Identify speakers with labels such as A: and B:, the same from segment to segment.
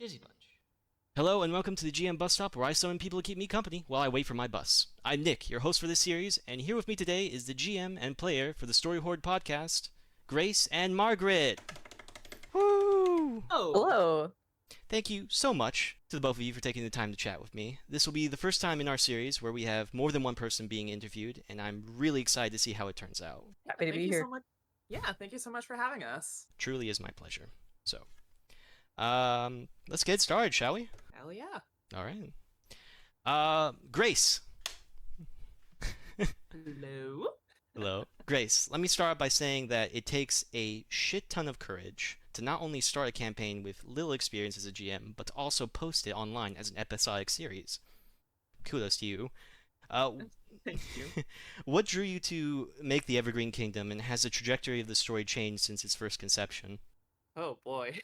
A: DizzyPunch. Hello and welcome to the GM Bus Stop, where I summon people to keep me company while I wait for my bus. I'm Nick, your host for this series, and here with me today is the GM and player for the Story Hoard podcast, Grace and Margaret. Woo!
B: Oh,
C: Hello.
A: Thank you so much to the both of you for taking the time to chat with me. This will be the first time in our series where we have more than one person being interviewed, and I'm really excited to see how it turns out.
C: Happy to
B: thank
C: be
B: you
C: here.
B: so much. Yeah, thank you so much for having us.
A: Truly is my pleasure. So, let's get started, shall we?
B: Hell yeah.
A: All right. Grace.
B: Hello.
A: Hello. Grace, let me start by saying that it takes a shit ton of courage to not only start a campaign with little experience as a GM, but to also post it online as an episodic series. Kudos to you.
B: Thank you.
A: What drew you to make the Evergreen Kingdom, and has the trajectory of the story changed since its first conception?
B: Oh boy.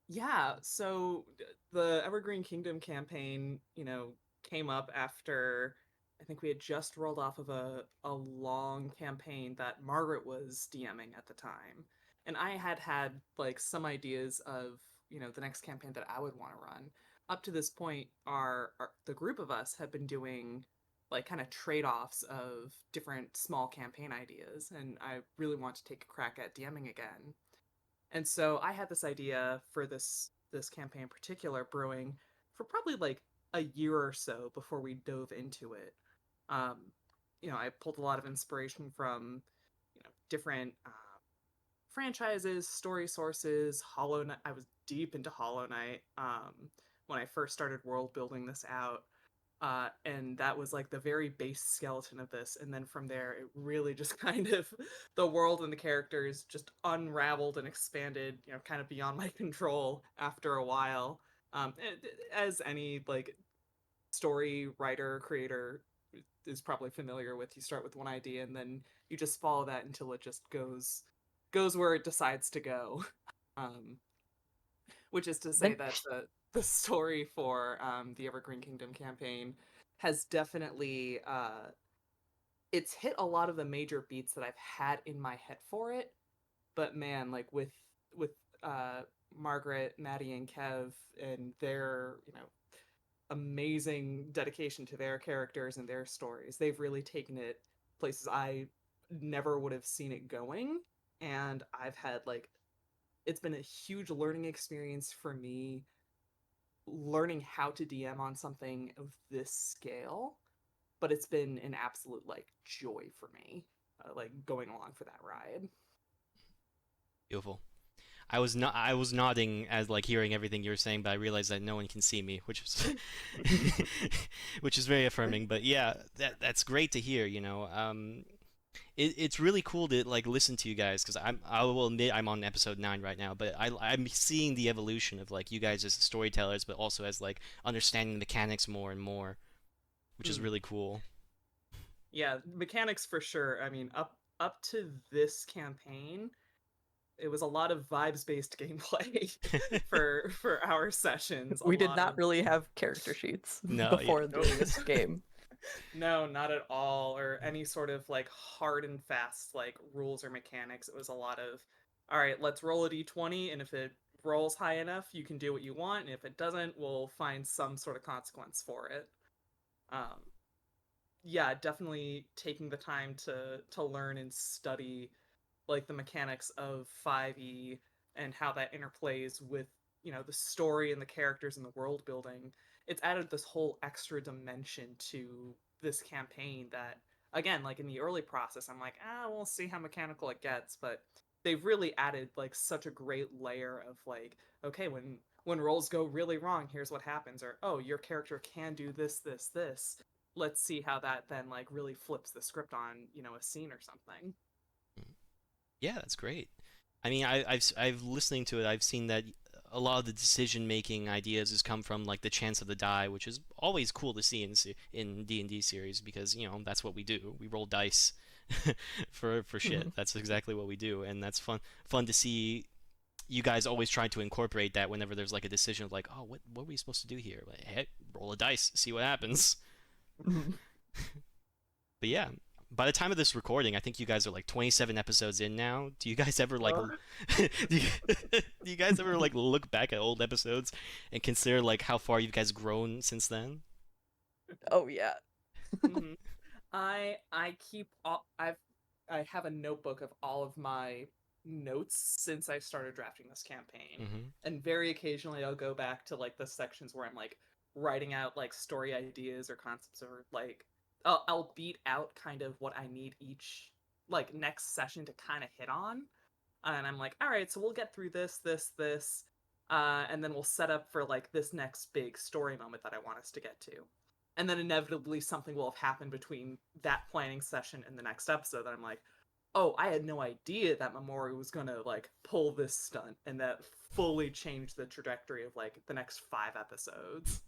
B: Yeah, so the Evergreen Kingdom campaign, came up after I think we had just rolled off of a long campaign that Margaret was DMing at the time. And I had like some ideas of, the next campaign that I would want to run. Up to this point, the group of us had been doing like kind of trade-offs of different small campaign ideas, and I really want to take a crack at DMing again. And so I had this idea for this campaign in particular brewing for probably like a year or so before we dove into it. Um, I pulled a lot of inspiration from different franchises, story sources. Hollow Knight. I was deep into Hollow Knight when I first started world building this out. And that was like the very base skeleton of this, and then from there it really just kind of the world and the characters just unraveled and expanded, kind of beyond my control after a while. As any like story writer creator is probably familiar with, you start with one idea and then you just follow that until it just goes where it decides to go. um, which is to say that the story for the Evergreen Kingdom campaign has definitely it's hit a lot of the major beats that I've had in my head for it. But man, like with uh, Margaret, Maddie, and Kev and their amazing dedication to their characters and their stories, they've really taken it places I never would have seen it going. And I've had like it's been a huge learning experience for me learning how to DM on something of this scale, but it's been an absolute like joy for me, like going along for that ride.
A: Beautiful. I was nodding as like hearing everything you were saying, but I realized that no one can see me, which is which is very affirming. But yeah, that's great to hear. It's really cool to like listen to you guys, because I will admit I'm on episode 9 right now, but I'm seeing the evolution of like you guys as storytellers, but also as like understanding the mechanics more and more, which is really cool.
B: Yeah, mechanics for sure. I mean, up to this campaign, it was a lot of vibes based gameplay for our sessions.
C: We did not really have character sheets
A: No,
C: before doing this game.
B: No, not at all, or any sort of like hard and fast like rules or mechanics. It was a lot of, all right, let's roll a d20, and if it rolls high enough, you can do what you want, and if it doesn't, we'll find some sort of consequence for it. Um, yeah, definitely taking the time to learn and study like the mechanics of 5e and how that interplays with the story and the characters and the world building. It's added this whole extra dimension to this campaign that, again, like in the early process, I'm like, we'll see how mechanical it gets, but they've really added like such a great layer of like, okay, when rolls go really wrong, here's what happens, or oh, your character can do this, let's see how that then like really flips the script on a scene or something.
A: Yeah, that's great. I mean, I've listening to it. I've seen that a lot of the decision making ideas has come from like the chance of the die, which is always cool to see in D&D series, because that's what we do. We roll dice for shit. That's exactly what we do, and that's fun to see. You guys always try to incorporate that whenever there's like a decision of like, oh, what are we supposed to do here? Like, hey, roll a dice, see what happens. But yeah, by the time of this recording, I think you guys are like 27 episodes in now. Do you guys ever like
C: Oh.
A: do you, do you guys ever like look back at old episodes and consider like how far you guys grown since then?
C: Oh yeah.
B: Mhm. I keep all I have a notebook of all of my notes since I started drafting this campaign.
A: Hmm.
B: And very occasionally I'll go back to like the sections where I'm like writing out like story ideas or concepts, or like I'll beat out kind of what I need each like next session to kind of hit on. And I'm like, all right, so we'll get through this, and then we'll set up for like this next big story moment that I want us to get to. And then inevitably something will have happened between that planning session and the next episode that I'm like, oh, I had no idea that Mamori was gonna like pull this stunt, and that fully changed the trajectory of like the next 5 episodes.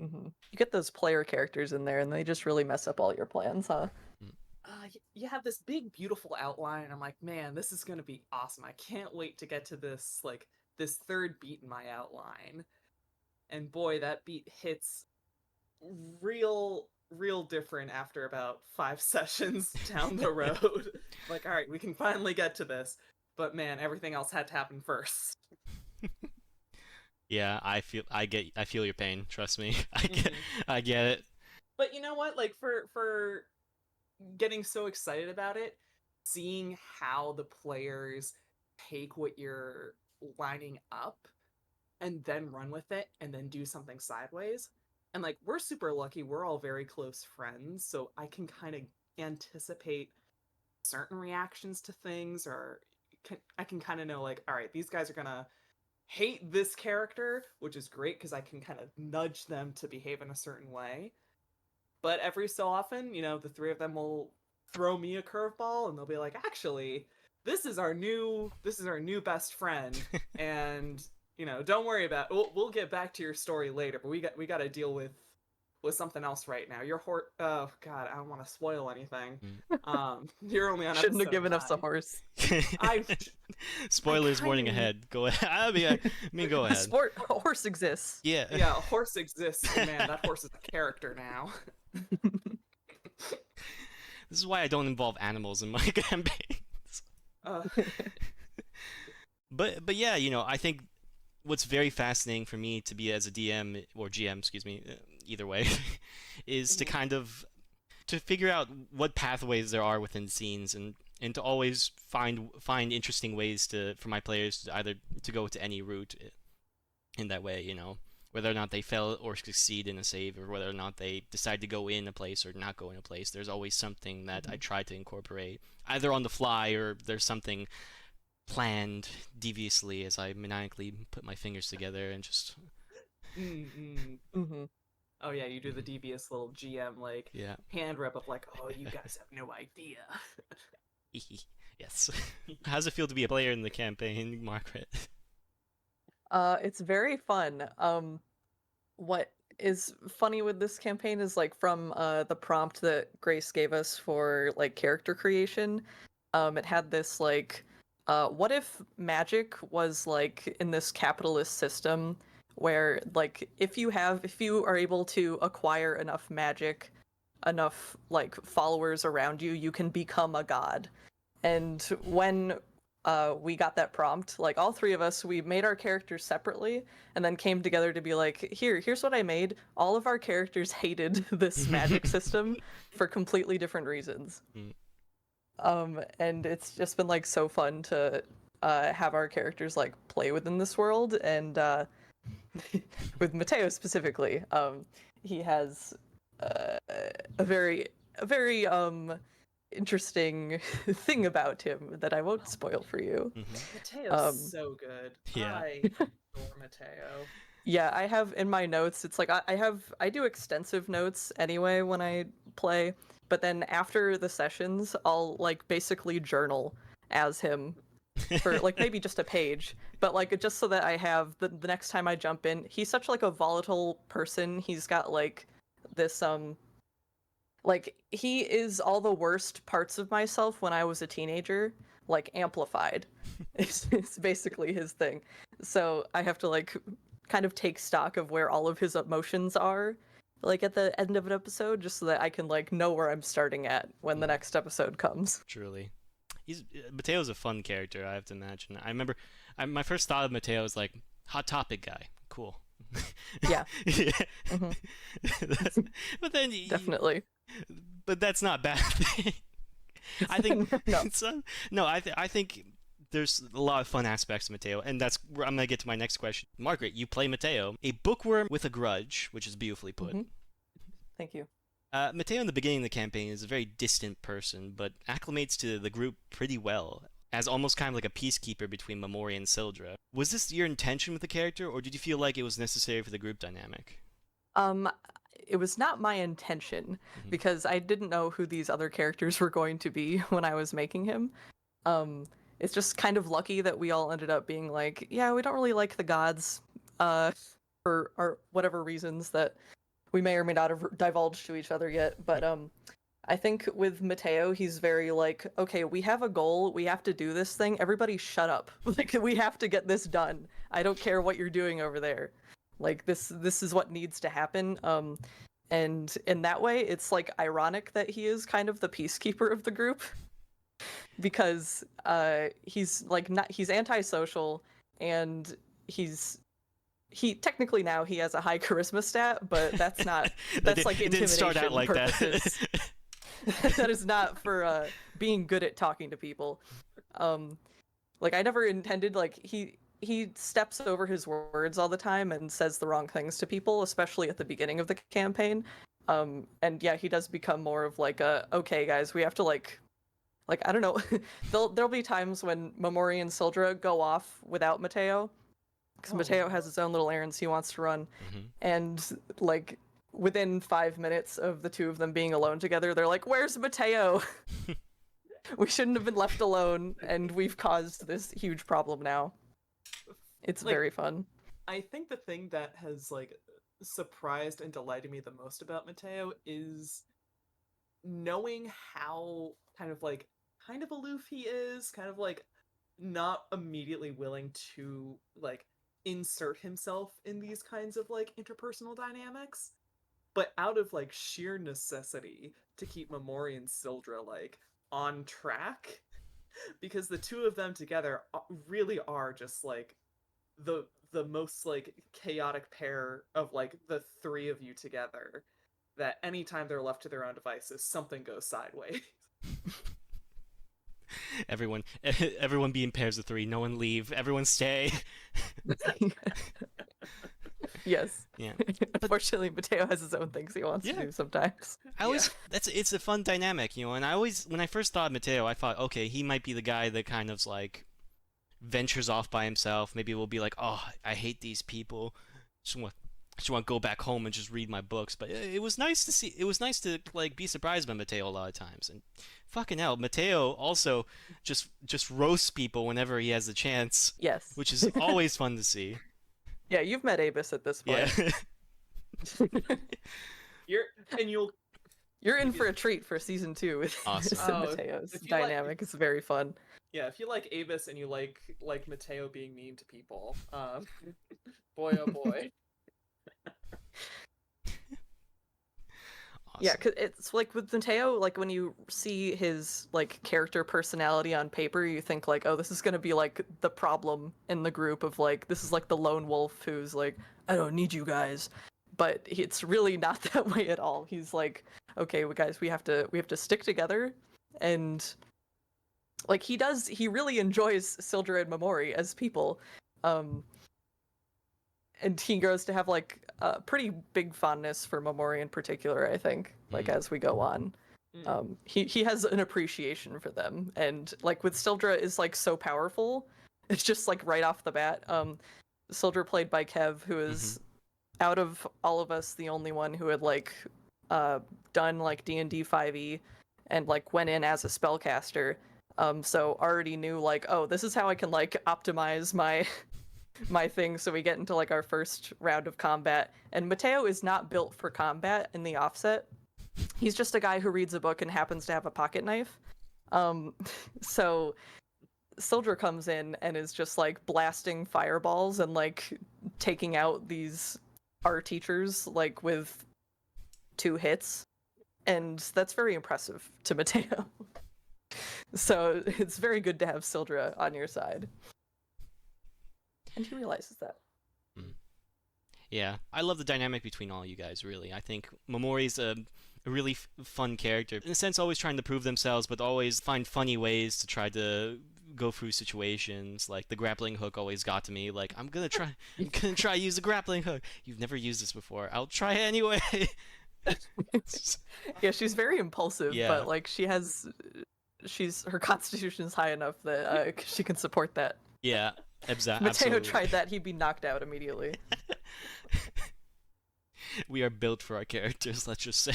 C: You get those player characters in there, and they just really mess up all your plans, huh?
B: You have this big beautiful outline, and I'm like, man, this is gonna be awesome. I can't wait to get to this like this third beat in my outline. And boy, that beat hits real different after about 5 sessions down the road. Like, all right, we can finally get to this, but man, everything else had to happen first.
A: Yeah, I feel your pain. Trust me,
B: Mhm.
A: I get it.
B: But you know what, like for getting so excited about it, seeing how the players take what you're lining up and then run with it and then do something sideways. And like we're super lucky, we're all very close friends, so I can kind of anticipate certain reactions to things, or I can kind of know like, all right, these guys are gonna hate this character, which is great because I can kind of nudge them to behave in a certain way. But every so often, the three of them will throw me a curveball, and they'll be like, actually, this is our new best friend, and don't worry about it. We'll get back to your story later, but we got to deal with something else right now. Oh god, I don't want to spoil anything. You're only on
C: Shouldn't have
B: episode
C: given us a
B: 9.
C: horse.
B: I
A: Spoilers warning
B: kinda-
A: ahead. Go ahead. I mean, go ahead.
C: A horse exists.
A: Yeah.
B: Yeah, a horse exists, and man, that horse is a character now.
A: This is why I don't involve animals in my campaigns.
B: Uh,
A: But yeah, I think what's very fascinating for me to be as a DM or GM, excuse me, either way, is to
B: Mhm.
A: kind of to figure out what pathways there are within scenes, and to always find interesting ways for my players to either to go to any route in that way, whether or not they fail or succeed in a save, or whether or not they decide to go in a place or not go in a place. There's always something that I try to incorporate, either on the fly or there's something planned deviously as I maniacally put my fingers together and just
C: hmm
B: Oh yeah, you do the devious little GM like
A: yeah.
B: hand rub of like, oh, you guys have no idea.
A: Yes. How does it feel to be a player in the campaign, Margaret?
C: It's very fun. What is funny with this campaign is like from the prompt that Grace gave us for like character creation. It had this like, what if magic was like in this capitalist system where like if you are able to acquire enough magic, enough like followers around you, you can become a god. And when we got that prompt, like all three of us, we made our characters separately and then came together to be like, here's what I made. All of our characters hated this magic system for completely different reasons. And it's just been like so fun to have our characters like play within this world, and with Mateo specifically, he has a very interesting thing about him that I won't spoil for you.
B: Mateo's so good.
A: Yeah.
B: I adore Mateo.
C: Yeah, I have in my notes, it's like I do extensive notes anyway when I play, but then after the sessions, I'll like basically journal as him for like maybe just a page, but like just so that I have the next time I jump in. He's such like a volatile person. He's got like this like he is all the worst parts of myself when I was a teenager, like amplified. It's basically his thing. So I have to like kind of take stock of where all of his emotions are like at the end of an episode, just so that I can like know where I'm starting at when the next episode comes.
A: Truly. Mateo's a fun character, I have to imagine. I remember my first thought of Mateo was like hot topic guy. Cool.
C: Yeah.
A: Yeah.
C: Mm-hmm.
A: But then
C: Definitely.
A: but that's not bad thing. I think
C: No.
A: no, I think there's a lot of fun aspects of Mateo, and that's where I'm gonna get to my next question. Margaret, you play Mateo, a bookworm with a grudge, which is beautifully put.
C: Mhm. Thank you.
A: Mateo in the beginning of the campaign is a very distant person, but acclimates to the group pretty well, as almost kind of like a peacekeeper between Mamori and Sildra. Was this your intention with the character, or did you feel like it was necessary for the group dynamic?
C: It was not my intention
A: Mhm.
C: because I didn't know who these other characters were going to be when I was making him. It's just kind of lucky that we all ended up being like, yeah, we don't really like the gods, for our whatever reasons that we may or may not have divulged to each other yet. But I think with Mateo, he's very like, okay, we have a goal, we have to do this thing. Everybody, shut up! Like, we have to get this done. I don't care what you're doing over there. Like, this is what needs to happen. And in that way, it's like ironic that he is kind of the peacekeeper of the group, because he's like he's antisocial, and he technically now he has a high charisma stat, but that's not that's like
A: it didn't start out like
C: purposes.
A: that.
C: That is not for being good at talking to people. Like, I never intended, like, he steps over his words all the time and says the wrong things to people, especially at the beginning of the campaign. And yeah, he does become more of like a, okay guys, we have to like I don't know. there'll be times when Mamori and Sildra go off without Mateo, because Mateo has his own little errands he wants to run.
A: Mhm.
C: And like within 5 minutes of the two of them being alone together, they're like, where's Mateo? We shouldn't have been left alone, and we've caused this huge problem now. It's
B: Like,
C: very fun.
B: I think the thing that has like surprised and delighted me the most about Mateo is knowing how kind of aloof he is, kind of like not immediately willing to like insert himself in these kinds of like interpersonal dynamics, but out of like sheer necessity to keep Mamori and Sildra like on track, because the two of them together really are just like the most like chaotic pair of like the three of you together, that anytime they're left to their own devices, something goes sideways.
A: Everyone be in pairs of three. No one leave. Everyone stay.
C: Yes.
A: Yeah.
C: Unfortunately, Mateo has his own things he wants to do sometimes.
A: It's a fun dynamic, you know. And when I first thought of Mateo, I thought, okay, he might be the guy that kind of like ventures off by himself. Maybe we'll be like, oh, I hate these people. Just want to go back home and just read my books. But it was nice to see. It was nice to like be surprised by Mateo a lot of times. And fucking hell, Mateo also just roasts people whenever he has the chance.
C: Yes.
A: Which is always fun to see.
C: Yeah, you've met Avis at this point.
A: Yeah.
B: You're
C: in for a treat for season 2 with
A: Awesome.
C: Mateo's dynamic. It's very fun.
B: Yeah, if you like Avis and you like Mateo being mean to people, boy oh boy.
A: Awesome.
C: Yeah, cause it's like with Mateo, like when you see his like character personality on paper, you think like, oh, this is gonna be like the problem in the group of like, this is like the lone wolf who's like, I don't need you guys, but it's really not that way at all. He's like, okay, guys, we have to stick together, and like he really enjoys Sildra and Mamori as people, and he grows to have like a pretty big fondness for Mamori in particular, I think, like as we go on. He has an appreciation for them, and like with Sildra is like so powerful, it's just like right off the bat. Sildra, played by Kev, who is out of all of us the only one who had like done like D&D 5e and like went in as a spellcaster, so already knew like, oh, this is how I can like optimize my thing, so we get into like our first round of combat. And Mateo is not built for combat in the offset. He's just a guy who reads a book and happens to have a pocket knife. So Sildra comes in and is just like blasting fireballs and like taking out these our teachers like with 2 hits, and that's very impressive to Mateo. So it's very good to have Sildra on your side. And he realizes that.
A: Yeah, I love the dynamic between all you guys, really. I think Momori's a really fun character. In a sense, always trying to prove themselves, but always find funny ways to try to go through situations. Like the grappling hook always got to me. Like, I'm gonna try use the grappling hook. You've never used this before. I'll try it anyway.
C: Yeah, she's very impulsive,
A: Yeah.
C: but like her constitution's high enough that she can support that.
A: Yeah,
C: Mateo
A: absolutely.
C: tried that, he'd be knocked out immediately.
A: We are built for our characters, let's just say.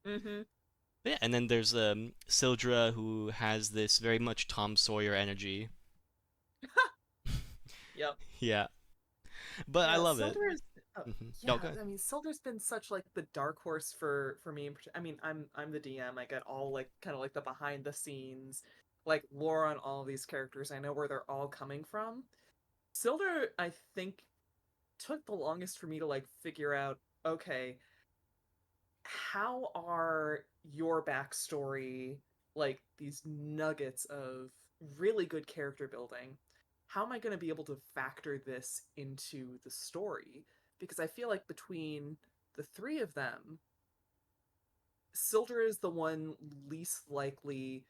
A: Yeah, and then there's Sildra, who has this very much Tom Sawyer energy.
B: Yep.
A: Yeah, but I love it.
B: Sildra is,
A: No, go ahead.
B: I mean, Sildra's been such like the dark horse for me. I mean, I'm the DM. I get all like kind of like the behind the scenes, like lore on all of these characters. I know where they're all coming from. Sildra, I think, took the longest for me to like figure out. Okay, how are your backstory, like these nuggets of really good character building, how am I going to be able to factor this into the story? Because I feel like between the 3 of them, Sildra is the one least likely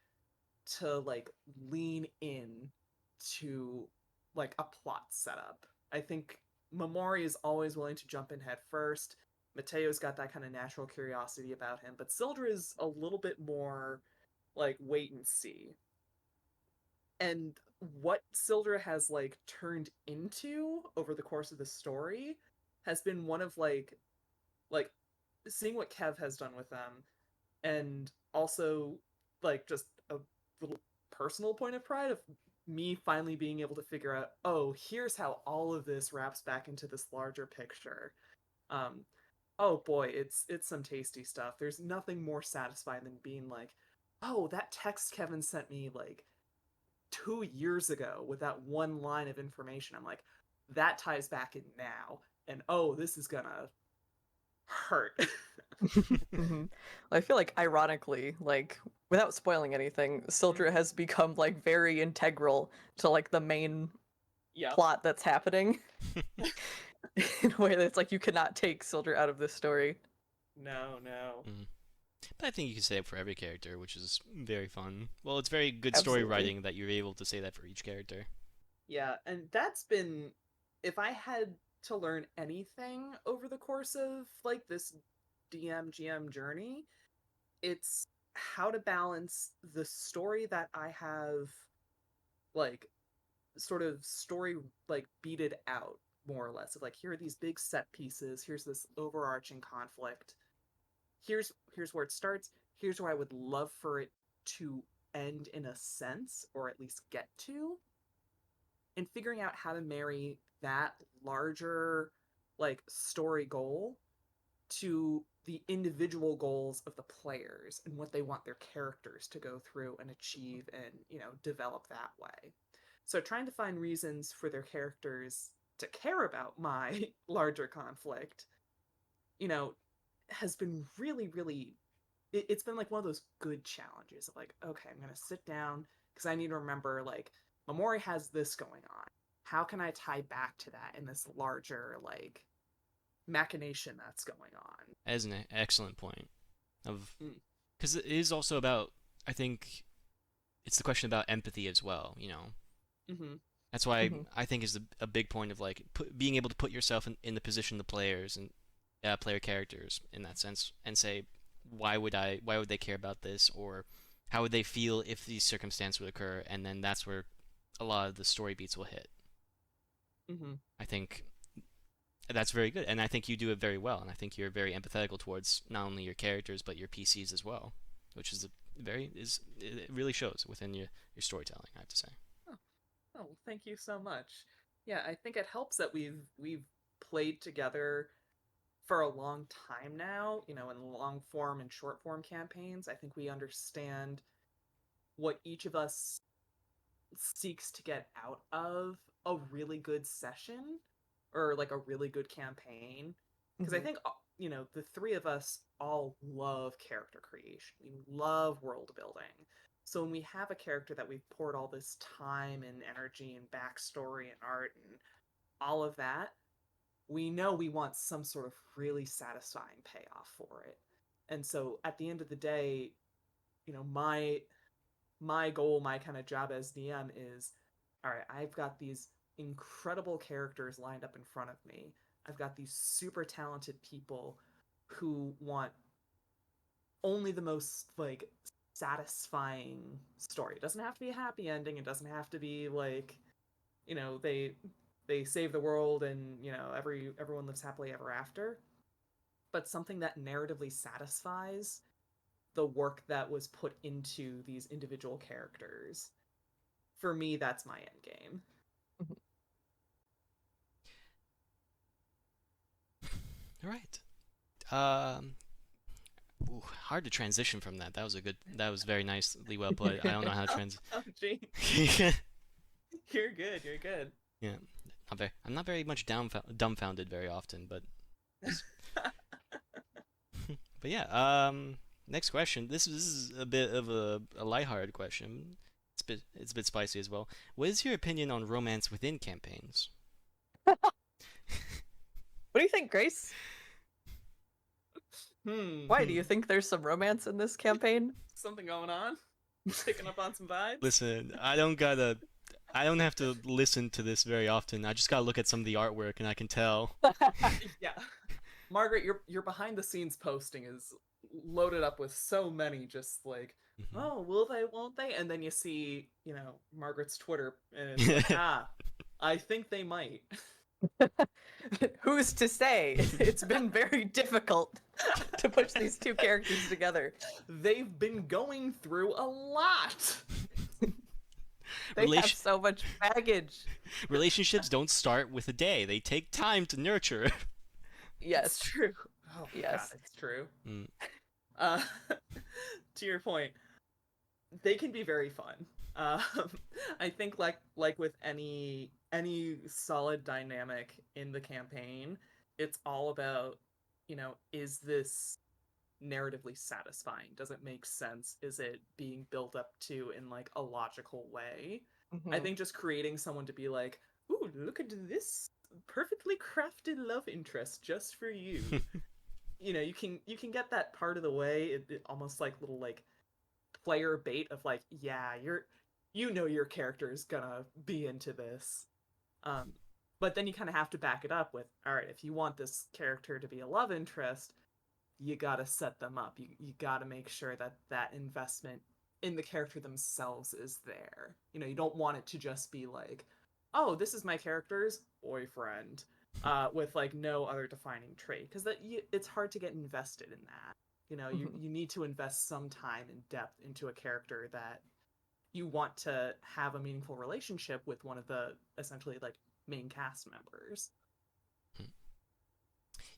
B: to like lean in to like a plot setup. I think Momori is always willing to jump in head first. Mateo's got that kind of natural curiosity about him, but Sildra is a little bit more like wait and see. And what Sildra has like turned into over the course of the story has been one of like seeing what Kev has done with them, and also like just a little personal point of pride of me finally being able to figure out, oh, here's how all of this wraps back into this larger picture. Oh boy, it's some tasty stuff. There's nothing more satisfying than being like, oh, that text Kevin sent me like 2 years ago with that one line of information. I'm like, that ties back in now, and oh, this is gonna hurt.
C: I feel like ironically, like without spoiling anything, Sildra has become like very integral to like the main plot that's happening. In a way that's like you cannot take Sildra out of this story.
B: No.
A: But I think you can say it for every character, which is very fun. Well, it's very good
C: Absolutely.
A: story writing that you're able to say that for each character.
B: Yeah, and that's been, if I had to learn anything over the course of like this DM GM journey, it's how to balance the story that I have, like sort of story like beated out more or less of like, here are these big set pieces, here's this overarching conflict, here's where it starts, here's where I would love for it to end in a sense, or at least get to, and figuring out how to marry that larger like story goal to the individual goals of the players and what they want their characters to go through and achieve and, develop that way. So trying to find reasons for their characters to care about my larger conflict, has been really, really, it's been like one of those good challenges of like, okay, I'm going to sit down because I need to remember like, Momori has this going on. How can I tie back to that in this larger like machination that's going on?
A: As an excellent point of, because it is also about, I think, it's the question about empathy as well. That's why I think is a big point of like being able to put yourself in the position of the players and player characters in that sense, and say why would they care about this, or how would they feel if these circumstances would occur, and then that's where a lot of the story beats will hit. I think that's very good, and I think you do it very well, and I think you're very empathetical towards not only your characters but your PCs as well, which is it really shows within your storytelling, I have to say.
B: Oh, thank you so much. Yeah, I think it helps that we've played together for a long time now, in long form and short form campaigns. I think we understand what each of us seeks to get out of a really good session or like a really good campaign. Because I think, the three of us all love character creation. We love world building. So when we have a character that we've poured all this time and energy and backstory and art and all of that, we know we want some sort of really satisfying payoff for it. And so at the end of the day, my goal, my kind of job as DM is, all right, I've got these incredible characters lined up in front of me. I've got these super talented people who want only the most like satisfying story. It doesn't have to be a happy ending. It doesn't have to be like, they save the world and, everyone lives happily ever after. But something that narratively satisfies the work that was put into these individual characters. For me, that's my end game.
A: All right. Hard to transition from that. That was very nicely well put. I don't know how to
B: Oh, gee. You're good. You're good.
A: Yeah. I'm not very much dumbfounded very often, but but yeah. Next question. This is a bit of a lighthearted question. It's a bit spicy as well. What is your opinion on romance within campaigns?
C: What do you think, Grace? Why do you think there's some romance in this campaign?
B: Something going on? Picking up on some vibes?
A: Listen, I don't have to listen to this very often. I just gotta look at some of the artwork and I can tell.
B: Yeah. Margaret, your behind the scenes posting is loaded up with so many just like, oh, will they, won't they? And then you see, Margaret's Twitter and it's like, I think they might.
C: Who's to say? It's been very difficult to push these two characters together.
B: They've been going through a lot.
C: They have so much baggage.
A: Relationships don't start with a day. They take time to nurture.
C: Yes.
B: It's true. Oh,
C: yes.
B: God, it's true. To your point, they can be very fun. I think like with any solid dynamic in the campaign, it's all about, is this narratively satisfying? Does it make sense? Is it being built up to in like a logical way? I think just creating someone to be like, ooh, look at this perfectly crafted love interest just for you. You can get that part of the way. It almost like little like player bait of like, yeah, your character is gonna be into this. But then you kind of have to back it up with, all right, if you want this character to be a love interest, you gotta set them up. You gotta make sure that investment in the character themselves is there. You don't want it to just be like, oh, this is my character's boyfriend, with like no other defining trait, because it's hard to get invested in that. You need to invest some time and depth into a character that you want to have a meaningful relationship with one of the essentially like main cast members.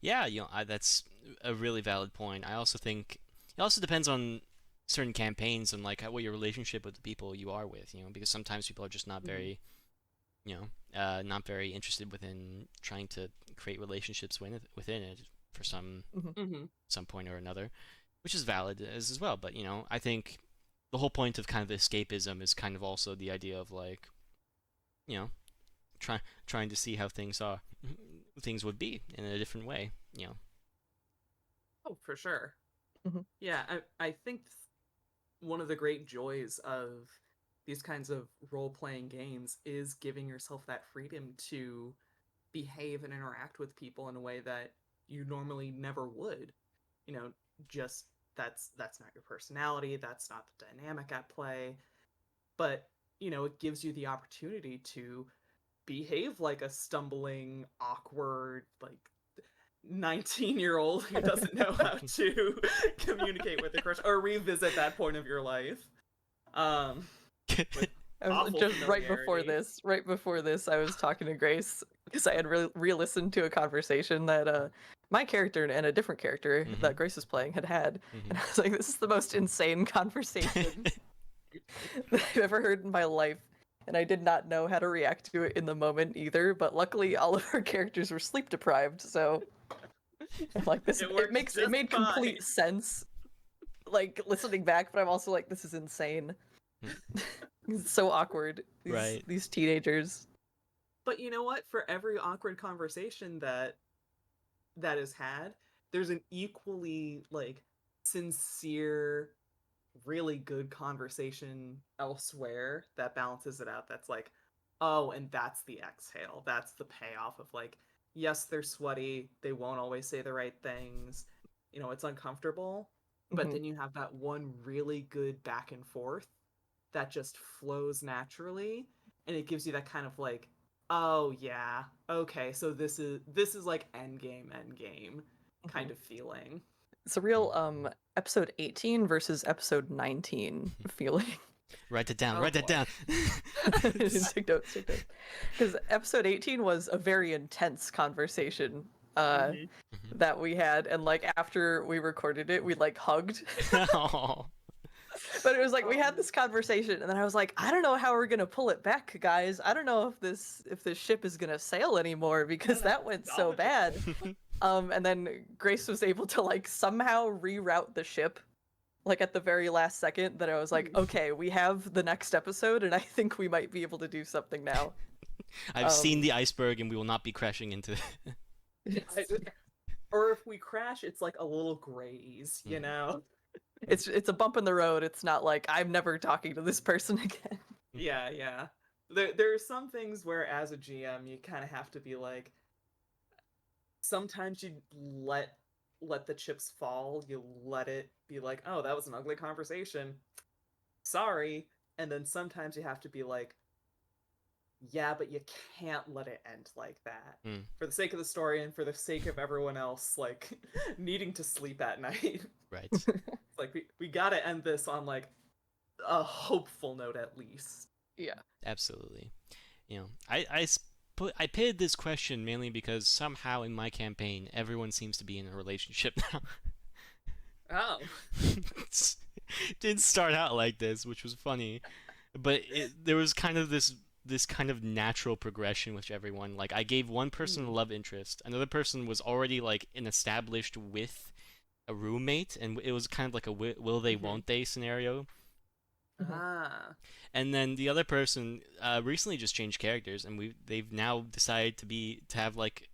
A: Yeah, that's a really valid point. I also think it also depends on certain campaigns and like what your relationship with the people you are with, because sometimes people are just not very, not very interested within trying to create relationships within it for some point or another, which is valid as well. But I think the whole point of kind of escapism is kind of also the idea of like, trying to see how things would be in a different way.
B: Oh, for sure. Yeah, I think one of the great joys of these kinds of role-playing games is giving yourself that freedom to behave and interact with people in a way that you normally never would. Just that's not your personality, that's not the dynamic at play. But, it gives you the opportunity to behave like a stumbling, awkward, like 19-year-old who doesn't know how to communicate with a crush or revisit that point of your life.
C: I was just right before this, I was talking to Grace because I had re-listened to a conversation that my character and a different character that Grace was playing had, and I was like, this is the most insane conversation that I've ever heard in my life. And I did not know how to react to it in the moment either, but luckily all of our characters were sleep deprived, so I'm like, this,
B: It
C: it
B: works
C: makes, it
B: just
C: made
B: fine.
C: complete sense, like, listening back, but I'm also like, this is insane. It's so awkward,
A: Right.
C: these teenagers.
B: But you know what? For every awkward conversation that is had, there's an equally like sincere, really good conversation elsewhere that balances it out. That's like, oh, and that's the exhale. That's the payoff of like, yes, they're sweaty. They won't always say the right things. You know, it's uncomfortable. But
C: Mhm.
B: then you have that one really good back and forth that just flows naturally, and it gives you that kind of like, oh yeah, okay, so this is like end game kind
C: Mhm.
B: of feeling.
C: It's a real episode 18 versus episode 19 feeling.
A: Write it down.
B: Oh
A: Write it
B: boy.
A: down.
C: Take notes, take notes. Because episode 18 was a very intense conversation
B: Mhm.
C: that we had, and like after we recorded it, we like hugged.
A: Oh.
C: But it was like we had
B: Um,
C: this conversation, and then I was like, I don't know how we're gonna pull it back, guys. I don't know if this ship is gonna sail anymore because that went so bad. And then Grace was able to like somehow reroute the ship, like at the very last second. That I was like, okay, we have the next episode, and I think we might be able to do something now.
A: I've seen the iceberg, and we will not be crashing into.
B: I- or if we crash, it's like a little graze, you know?
C: It's a bump in the road. It's not like I'm never talking to this person again.
B: Yeah, yeah. There are some things where, as a GM, you kind of have to be like, sometimes you let the chips fall. You let it be like, oh, that was an ugly conversation. Sorry. And then sometimes you have to be like, yeah, but you can't let it end like that.
A: Mm.
B: For the sake of the story and for the sake of everyone else, like needing to sleep at night.
A: Right.
B: Like we gotta end this on like a hopeful note at least.
C: Yeah.
A: Absolutely. You know, I pitted this question mainly because somehow in my campaign everyone seems to be in a relationship now.
B: Oh.
A: It didn't start out like this, which was funny, but there was kind of this kind of natural progression with everyone. Like I gave one person a love interest, another person was already like an established with a roommate, and it was kind of like a will they won't they scenario.
B: Ah.
A: And then the other person recently just changed characters, and they've now decided to have like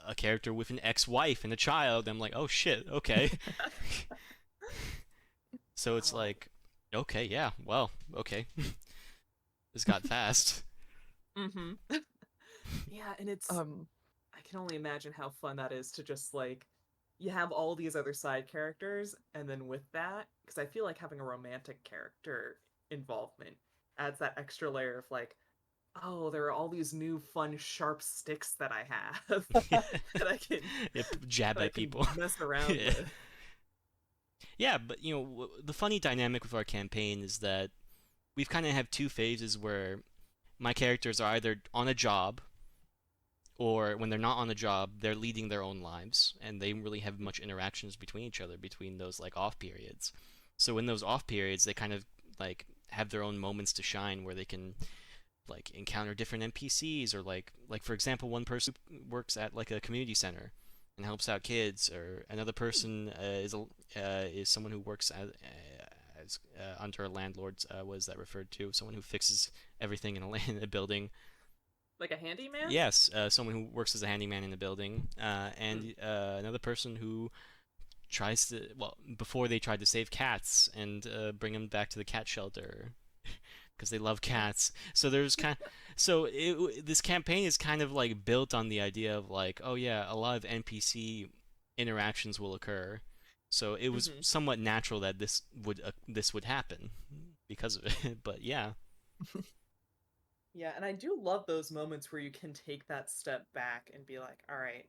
A: a character with an ex-wife and a child. I'm like, oh shit, okay. So it's
B: Oh.
A: like, okay, yeah, well, okay. This got fast.
B: Mm-hmm. Yeah, and it's I can only imagine how fun that is to just like you have all these other side characters, and then with that, because I feel like having a romantic character involvement adds that extra layer of like, oh, there are all these new fun sharp sticks that I have that I can
A: Jab
B: that I
A: at
B: can
A: people.
B: mess around
A: Yeah.
B: with.
A: Yeah, but you know, the funny dynamic with our campaign is that we've kind of have two phases where my characters are either on a job, or when they're not on a job, they're leading their own lives, and they don't really have much interactions between each other between those like off periods. So in those off periods, they kind of like have their own moments to shine where they can like encounter different NPCs, or like for example, one person works at like a community center and helps out kids, or another person is someone who works as under a landlord. Was that referred to? Someone who fixes everything in in a building.
B: Like a handyman?
A: Yes, someone who works as a handyman in a building, and another person who tries to, well, before they tried to save cats and bring them back to the cat shelter because they love cats. So there's this campaign is kind of like built on the idea of like, oh yeah, a lot of NPC interactions will occur. So it was
B: Mm-hmm.
A: somewhat natural that this would happen because of it. But yeah.
B: Yeah, and I do love those moments where you can take that step back and be like, all right,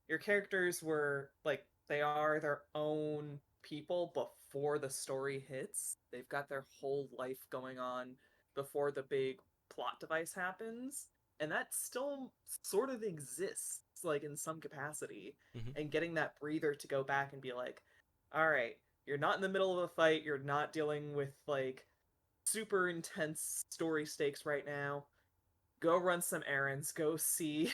B: your characters were like, they are their own people before the story hits. They've got their whole life going on before the big plot device happens. And that still sort of exists, like in some capacity.
A: Hmm.
B: And getting that breather to go back and be like, all right, you're not in the middle of a fight, you're not dealing with like super intense story stakes right now. Go run some errands, go see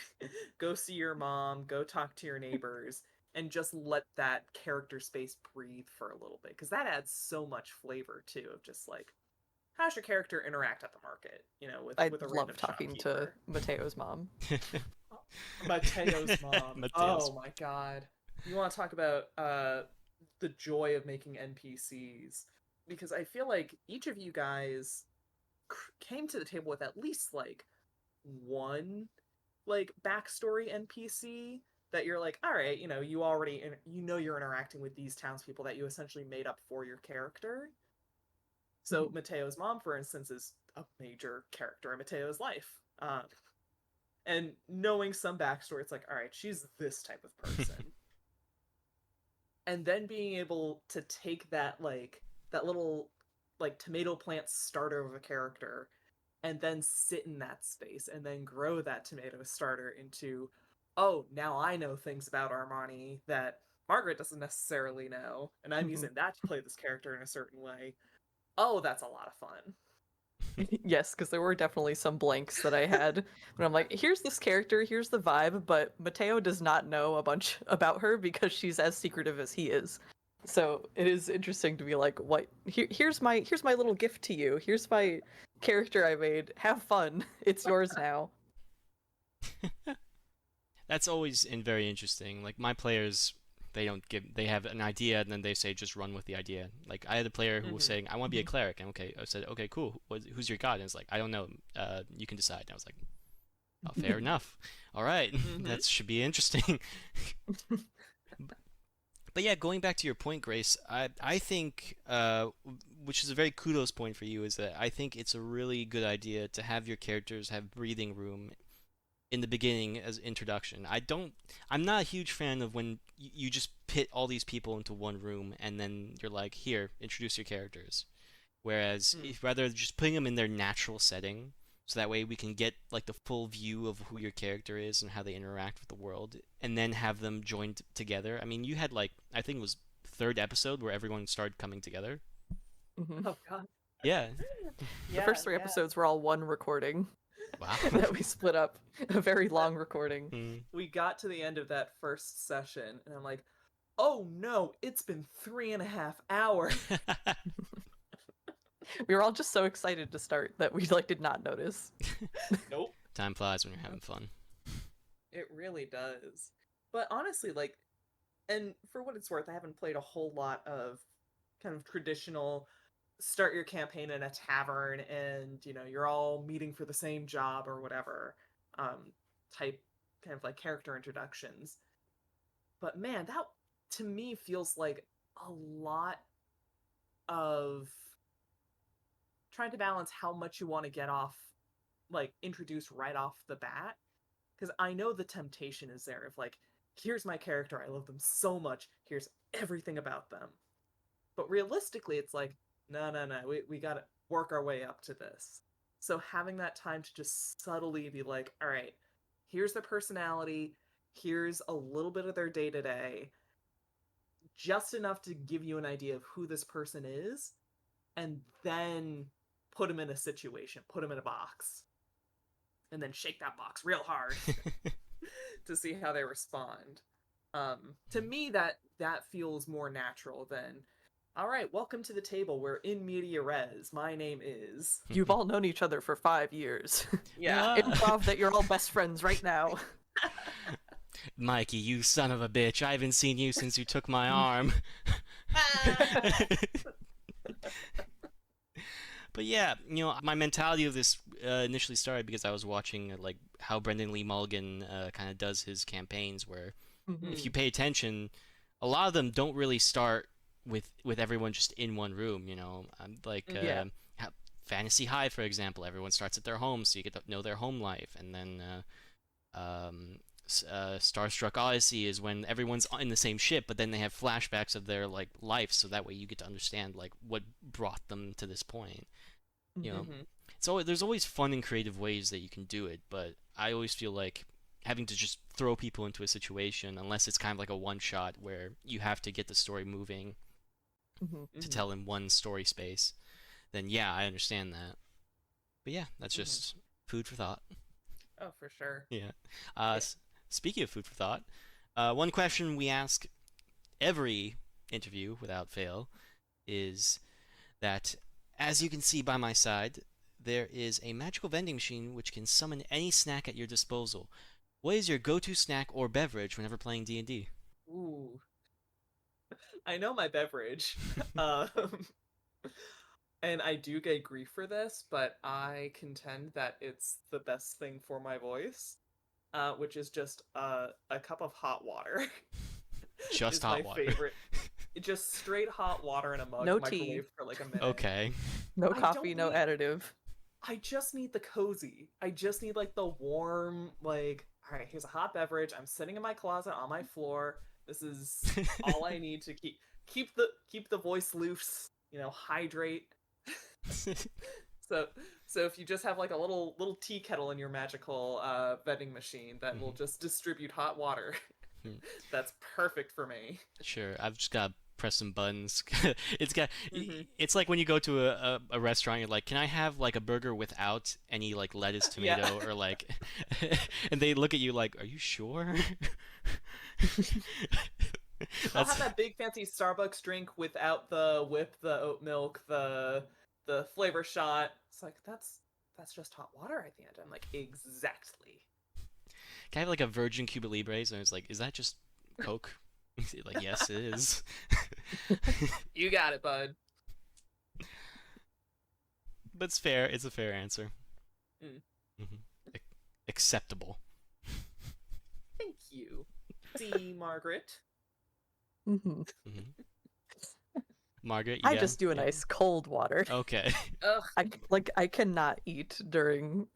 B: go see your mom, go talk to your neighbors, and just let that character space breathe for a little bit, because that adds so much flavor too, of just like, how's your character interact at the market,
C: I
B: with a
C: love
B: random
C: talking to
B: shopkeeper.
C: Mateo's mom.
B: Mateo's mom.
A: Mateo's.
B: Oh my god. You want to talk about the joy of making NPCs, because I feel like each of you guys came to the table with at least like one like backstory NPC that you're like, all right, you already you're interacting with these townspeople that you essentially made up for your character. So Mateo's mom, for instance, is a major character in Mateo's life. And knowing some backstory, it's like, all right, she's this type of person. And then being able to take that that little like tomato plant starter of a character and then sit in that space and then grow that tomato starter into, oh, now I know things about Armani that Margaret doesn't necessarily know, and I'm using that to play this character in a certain way. Oh, that's a lot of fun.
C: Yes, because there were definitely some blanks that I had when I'm like, here's this character, here's the vibe, but Mateo does not know a bunch about her because she's as secretive as he is. So it is interesting to be like, what? Here's my little gift to you. Here's my character I made. Have fun. It's yours now.
A: That's always very interesting. Like my players, they have an idea and then they say just run with the idea. Like I had a player who was saying I want to be a cleric, and I said okay, cool. Who's your god? And it's like I don't know. You can decide. And I was like, oh, fair enough. All right, that should be interesting. But yeah, going back to your point, Grace, I think, which is a very kudos point for you, is that I think it's a really good idea to have your characters have breathing room in the beginning as introduction. I'm not a huge fan of when you just pit all these people into one room and then you're like, here, introduce your characters. Whereas rather just putting them in their natural setting, so that way we can get like the full view of who your character is and how they interact with the world, and then have them joined together. I mean, you had like, I think it was third episode where everyone started coming together.
B: Oh god.
A: Yeah.
C: The first three episodes were all one recording
A: Wow.
C: that we split up. A very long recording.
B: We got to the end of that first session, and I'm like, oh no, it's been 3.5 hours.
C: We were all just so excited to start that we like did not notice.
B: Nope.
A: Time flies when you're having fun.
B: It really does. But honestly, like, and for what it's worth, I haven't played a whole lot of kind of traditional start your campaign in a tavern and, you're all meeting for the same job or whatever, type kind of like character introductions. But man, that to me feels like a lot of trying to balance how much you want to get off, like, introduced right off the bat. Because I know the temptation is there of like, here's my character, I love them so much, here's everything about them. But realistically, it's like, no, we gotta work our way up to this. So having that time to just subtly be like, all right, here's their personality, here's a little bit of their day-to-day, just enough to give you an idea of who this person is, and then put them in a situation, put them in a box, and then shake that box real hard to see how they respond. To me, that feels more natural than, all right, welcome to the table. We're in media res. My name is...
C: You've all known each other for 5 years.
B: Yeah.
C: Improv that you're all best friends right now.
A: Mikey, you son of a bitch. I haven't seen you since you took my arm. But yeah, my mentality of this initially started because I was watching like how Brendan Lee Mulligan kind of does his campaigns, where if you pay attention, a lot of them don't really start with everyone just in one room. Like Fantasy High, for example, everyone starts at their home, so you get to know their home life, and then Starstruck Odyssey is when everyone's in the same ship, but then they have flashbacks of their like life, so that way you get to understand like what brought them to this point. So there's always fun and creative ways that you can do it, but I always feel like having to just throw people into a situation, unless it's kind of like a one shot where you have to get the story moving to tell in one story space, then yeah, I understand that. But yeah, that's just food for thought.
B: Oh, for sure.
A: Yeah. Speaking of food for thought, One question we ask every interview without fail is that, as you can see by my side, there is a magical vending machine which can summon any snack at your disposal. What is your go-to snack or beverage whenever playing D&D?
B: Ooh, I know my beverage. Um, and I do get grief for this, but I contend that it's the best thing for my voice, which is just a cup of hot water.
A: Just
B: Is
A: hot
B: my
A: water.
B: favorite. Just straight hot water in a mug,
C: No tea.
B: microwave for like a minute.
A: Okay.
C: No
B: I
C: coffee,
B: don't
C: no
B: need.
C: additive.
B: I just need the cozy. I just need like the warm, like, all right, here's a hot beverage. I'm sitting in my closet on my floor. This is all I need to keep the voice loose, hydrate. So so if you just have like a little tea kettle in your magical vending machine that will just distribute hot water, that's perfect for me.
A: Sure, I've just got to press some buttons. It's got
B: hmm
A: it's like when you go to a restaurant, you're like, "Can I have like a burger without any like lettuce,
B: Yeah.
A: tomato, or like," and they look at you like, "Are you sure?"
B: I'll
A: That's
B: have that big fancy Starbucks drink without the whip, the oat milk, the flavor shot. It's like that's just hot water at the end. I'm like, exactly.
A: Can I have like a virgin Cuba Libres? And it's like, "Is that just Coke?" Like, yes, it is.
B: You got it, bud.
A: But it's fair. It's a fair answer.
B: Mm.
A: hmm Acceptable.
B: Thank you. See, Margaret.
C: hmm
A: hmm Margaret,
C: I just do a nice cold water.
A: Okay.
B: Ugh.
C: I cannot eat during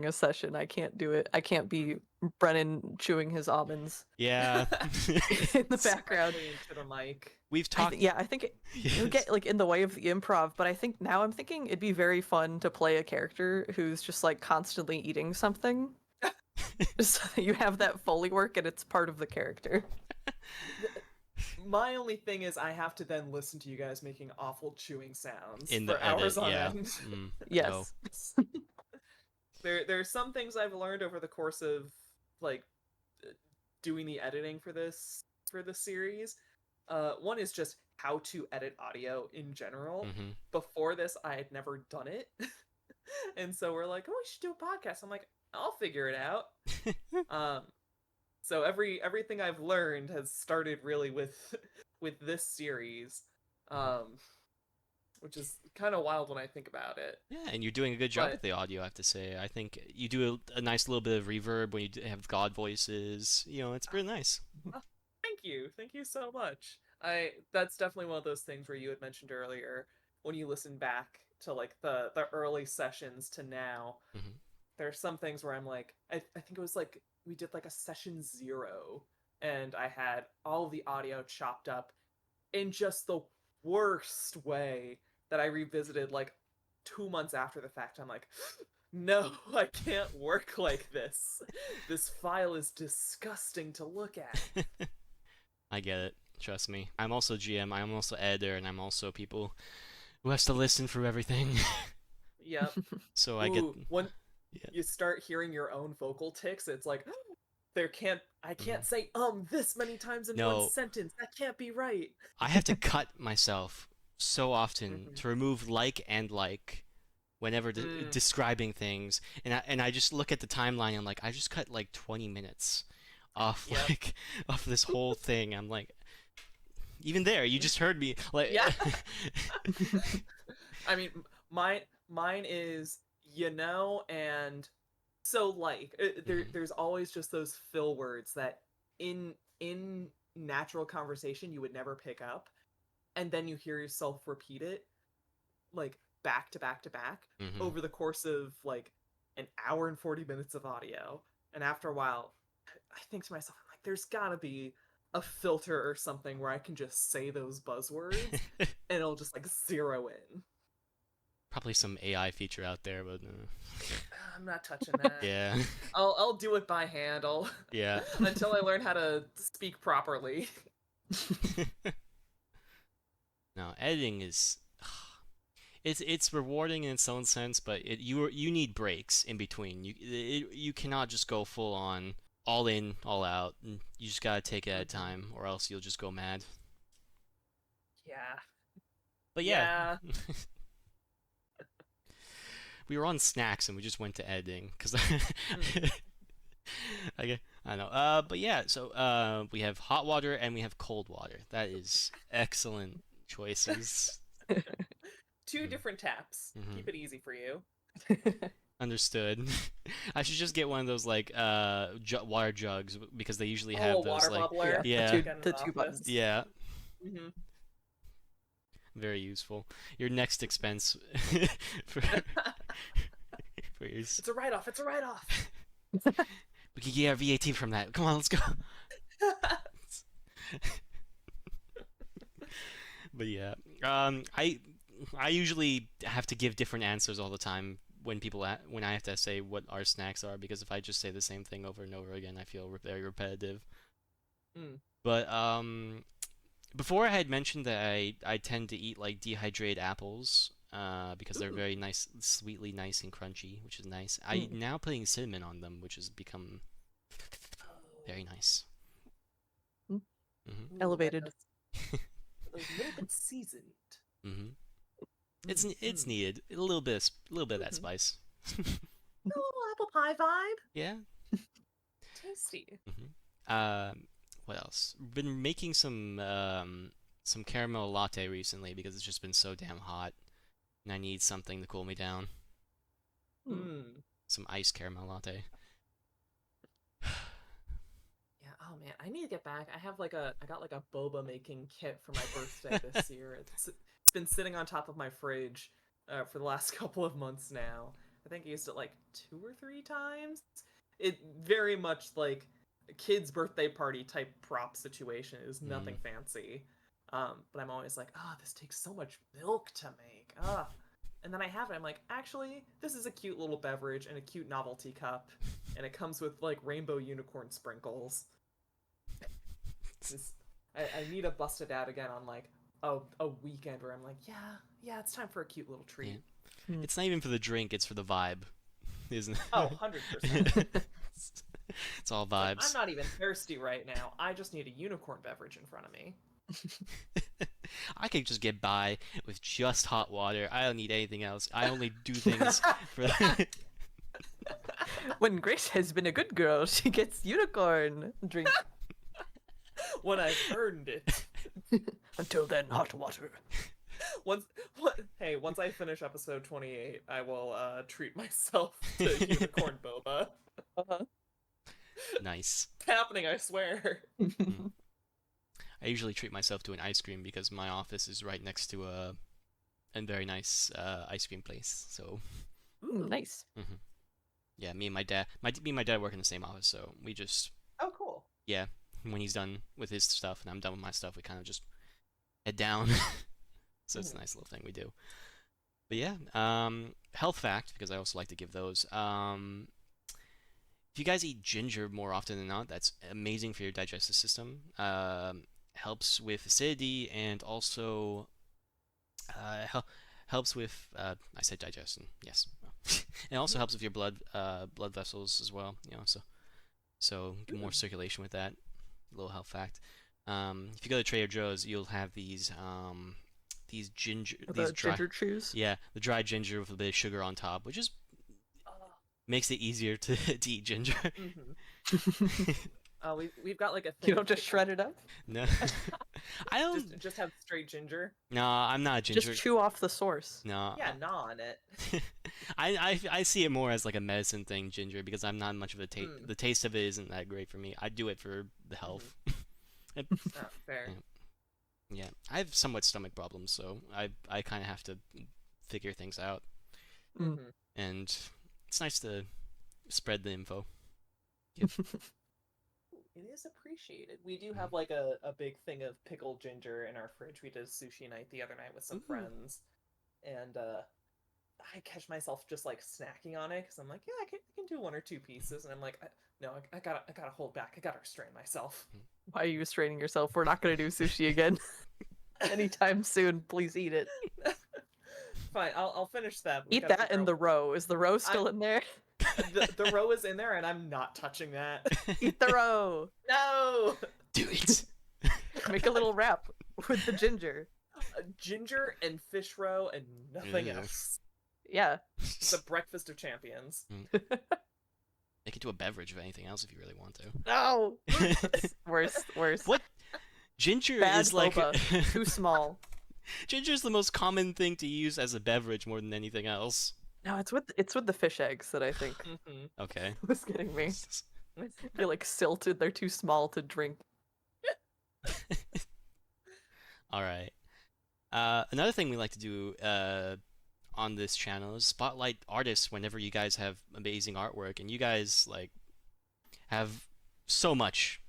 C: a session. I can't do it. I can't be Brennan chewing his almonds
A: Yeah.
C: in the background.
B: Directly into the mic.
A: We've talked.
C: I think it would get like in the way of the improv, but I think now I'm thinking it'd be very fun to play a character who's just like constantly eating something. Just so you have that Foley work and it's part of the character.
B: My only thing is I have to then listen to you guys making awful chewing sounds
A: In
B: for
A: the
B: hours
A: edit,
B: on
A: yeah.
B: end.
A: No.
C: Yes.
B: There's some things I've learned over the course of like doing the editing for this series. One is just how to edit audio in general.
A: Mhm.
B: Before this, I had never done it, and so we're like, "Oh, we should do a podcast." I'm like, "I'll figure it out." So everything I've learned has started really with with this series, which is kind of wild when I think about it.
A: Yeah, and you're doing a good job
B: But
A: with the audio, I have to say. I think you do a nice little bit of reverb when you have God voices. It's pretty nice.
B: thank you so much. I That's definitely one of those things where you had mentioned earlier when you listen back to like the early sessions to now.
A: Mhm.
B: There's some things where I'm like, I think it was like we did like a session 0, and I had all of the audio chopped up in just the worst way that I revisited like 2 months after the fact. I'm like, no, I can't work like this. This file is disgusting to look at.
A: I get it. Trust me. I'm also GM, I'm also editor, and I'm also people who has to listen for everything.
B: Yep.
A: So I get.
B: When
A: Yeah.
B: you start hearing your own vocal ticks, it's like, I can't
A: Mhm.
B: say this many times in
A: No.
B: one sentence. That can't be right.
A: I have to cut myself so often
B: Mhm.
A: to remove and like whenever describing things, and I just look at the timeline and I'm like, I just cut like 20 minutes off
B: Yep.
A: like off this whole thing. I'm like, even there, you just heard me like.
B: Yeah. I mean, mine is and so like there's always just those fill words that in natural conversation you would never pick up, and then you hear yourself repeat it like back to back to back
A: Mhm.
B: over the course of like an hour and 40 minutes of audio. And after a while, I think to myself, I'm like, there's gotta be a filter or something where I can just say those buzzwords and it'll just like zero in.
A: Probably some AI feature out there, but
B: I'm not touching that.
A: yeah.
B: I'll do it by hand.
A: Yeah.
B: Until I learn how to speak properly.
A: No, editing is it's rewarding in its own sense, but you need breaks in between. You cannot just go full on all in, all out. And you just gotta take it at a
B: Mhm.
A: time, or else you'll just go mad.
B: Yeah.
A: But yeah,
B: Yeah.
A: we were on snacks and we just went to editing because
B: Mm.
A: okay, I know. But yeah, so we have hot water and we have cold water. That is excellent choices.
B: Two
A: Mm.
B: different taps.
A: Mhm.
B: Keep it easy for you.
A: Understood. I should just get one of those like water jugs because they usually
B: Oh,
A: have
B: a
A: those
B: water
A: like
B: bubbler.
A: yeah,
C: the two buttons.
A: yeah,
B: Hmm.
A: very useful. Your next expense for for your
B: It's a write-off. It's a write-off.
A: we could get our VAT from that. Come on, let's go. But yeah, I usually have to give different answers all the time when when I have to say what our snacks are because if I just say the same thing over and over again, I feel very repetitive.
B: Mm.
A: But before I had mentioned that I tend to eat like dehydrated apples because they're
B: Ooh.
A: very nice, sweetly nice and crunchy, which is nice. I now putting cinnamon on them, which has become very nice.
C: Mm.
A: Hmm.
C: Elevated.
B: A little bit seasoned.
A: Hmm. It's
B: Mm.
A: needed a little bit of that
B: Mhm.
A: spice.
B: A little apple pie vibe.
A: Yeah.
B: Tasty.
A: What else? Been making some caramel latte recently because it's just been so damn hot, and I need something to cool me down.
B: Mm.
A: Some iced caramel latte.
B: Yeah. Oh man, I need to get back. I got like a boba making kit for my birthday this year. It's been sitting on top of my fridge for the last couple of months now. I think I used it like 2 or 3 times. It very much like a kid's birthday party type prop situation. It was nothing
A: Mm.
B: fancy. But I'm always like, oh, this takes so much milk to make. And then I have it. I'm like, actually, this is a cute little beverage and a cute novelty cup, and it comes with like rainbow unicorn sprinkles. Just, I need to bust it out again on like a weekend where I'm like, yeah, it's time for a cute little treat.
A: Yeah. It's not even for the drink; it's for the vibe, isn't
B: Oh,
A: it?
B: 100%.
A: It's all
B: Like, I'm
A: vibes.
B: not even thirsty right now. I just need a unicorn beverage in front of me.
A: I could just get by with just hot water. I don't need anything else. I only do things for.
C: When Grace has been a good girl, she gets unicorn drink.
B: When I've earned it.
C: Until then, hot water.
B: Once, once I finish episode 28, I will treat myself to unicorn boba.
C: Uh-huh.
A: Nice.
B: It's happening, I swear.
A: I usually treat myself to an ice cream because my office is right next to a very nice ice cream place. So
B: Ooh.
C: Nice.
A: yeah, me and my dad, me and my dad work in the same office, so we just
B: Oh, cool.
A: yeah, when he's done with his stuff and I'm done with my stuff, we kind of just head down. So it's a nice little thing we do. But yeah, health fact because I also like to give those. If you guys eat ginger more often than not, that's amazing for your digestive system. Helps with acidity and also helps with I said digestion. Yes, it also helps with your blood vessels as well. You know, so get more circulation with that. A little health fact. If you go to Trader Joe's, you'll have these ginger
C: The
A: dry
C: ginger chews.
A: yeah the dried ginger with a bit of sugar on top, which is makes it easier to eat ginger.
B: We've got like a thing.
C: You don't just shred it up?
A: No, I don't.
B: Just have straight ginger.
A: No, I'm not a ginger.
C: Just chew off the source.
A: No,
B: Yeah, gnaw on it.
A: I see it more as like a medicine thing, ginger, because I'm not much of a taste.
B: Mm.
A: The taste of it isn't that great for me. I do it for the health.
B: Oh, fair.
A: Yeah, I have somewhat stomach problems, so I kind of have to figure things out, and it's nice to spread the info.
B: It is appreciated. We do have like a big thing of pickled ginger in our fridge. We did a sushi night the other night with some friends, and I catch myself just like snacking on it because I'm like, yeah, I can do 1 or 2 pieces, and I'm like, no, I gotta hold back. I gotta restrain myself.
C: Why are you restraining yourself? We're not gonna do sushi again anytime soon. Please eat it.
B: Fine, I'll finish that. We
C: Eat
B: gotta
C: that
B: figure
C: in
B: out-
C: the row. Is the row still in there?
B: The roe is in there, and I'm not touching that.
C: Eat the roe.
B: No.
A: Do it.
C: Make a little wrap with the ginger.
B: Ginger and fish roe and nothing
A: Ew.
B: else.
C: Yeah.
B: It's a breakfast of champions.
A: Make it to a beverage if anything else if you really want to.
C: No. Worse.
A: What? Ginger
C: Bad
A: is like
C: boba. Too small.
A: ginger is the most common thing to use as a beverage more than anything else.
C: No, it's with the fish eggs that I think
A: Okay.
C: was getting me. I feel like silted. They're too small to drink.
A: All right. Another thing we like to do on this channel is spotlight artists whenever you guys have amazing artwork, and you guys like have so much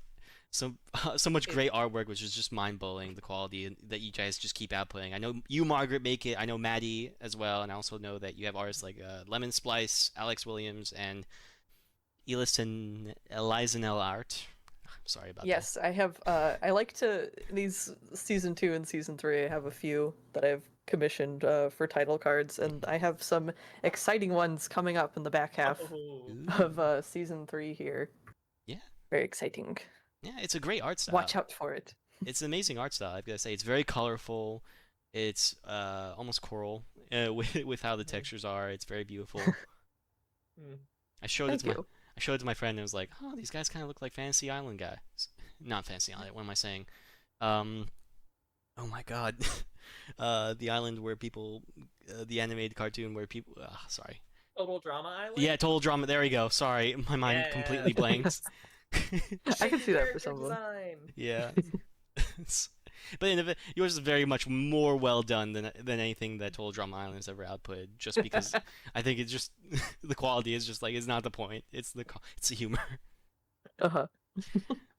A: great artwork, which is just mind-blowing, the quality that you guys just keep outputting. I know you, Margaret, make it. I know Maddie as well, and I also know that you have artists like Lemon Splice, Alex Williams, and Eliza Art. Sorry about that.
C: Yes, I have. I like to these season 2 and season 3. I have a few that I've commissioned for title cards, and I have some exciting ones coming up in the back half of season 3 here.
A: Yeah.
C: Very exciting.
A: Yeah, it's a great art style.
C: Watch out for it.
A: It's an amazing art style. I've got to say, it's very colorful. It's almost coral with how the textures are. It's very beautiful. I showed it to my friend and was like, "Oh, these guys kind of look like Fantasy Island guys." Not Fantasy Island. What am I saying? Oh my God, the island where people, the animated cartoon where people. Sorry.
B: Total Drama Island.
A: Yeah, Total Drama. There we go. Sorry, my mind completely blanked.
C: I can see that for some of them.
A: Yeah. But yours is very much more well done than anything that Total Drama Island has ever outputted. Just because I think it's just the quality is just like it's not the point. It's the humor.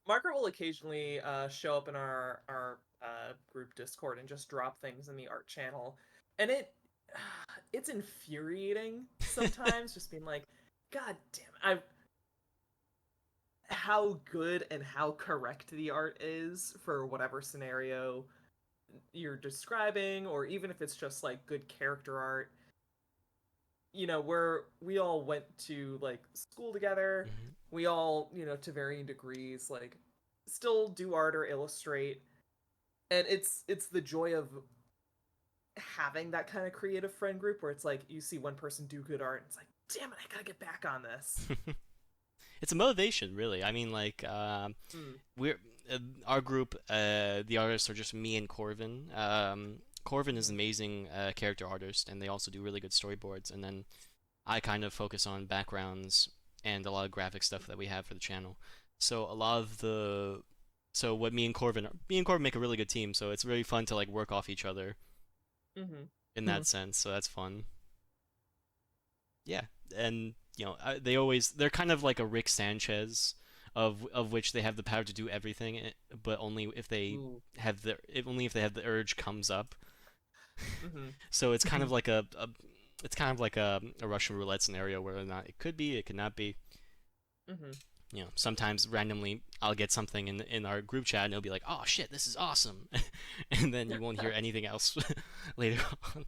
B: Margaret will occasionally show up in our group Discord and just drop things in the art channel, and it's infuriating sometimes. Just being like, God damn it, how good and how correct the art is for whatever scenario you're describing, or even if it's just like good character art. You know, we all went to like school together.
A: Mm-hmm.
B: We all, you know, to varying degrees, like still do art or illustrate, and it's the joy of having that kind of creative friend group where it's like you see one person do good art, and it's like, damn it, I gotta get back on this.
A: It's a motivation, really. I mean, like, we're our group. The artists are just me and Corvin. Corvin is an amazing character artist, and they also do really good storyboards. And then I kind of focus on backgrounds and a lot of graphic stuff that we have for the channel. So what me and Corvin make a really good team. So it's really fun to like work off each other in that sense. So that's fun. Yeah, and you know they're kind of like a Rick Sanchez, of which they have the power to do everything, but only if they have the urge comes up. So it's kind of like a Russian roulette scenario where or not it could be, it could not be. You know, sometimes randomly I'll get something in our group chat and it'll be like, oh shit, this is awesome, and then you won't hear anything else later on.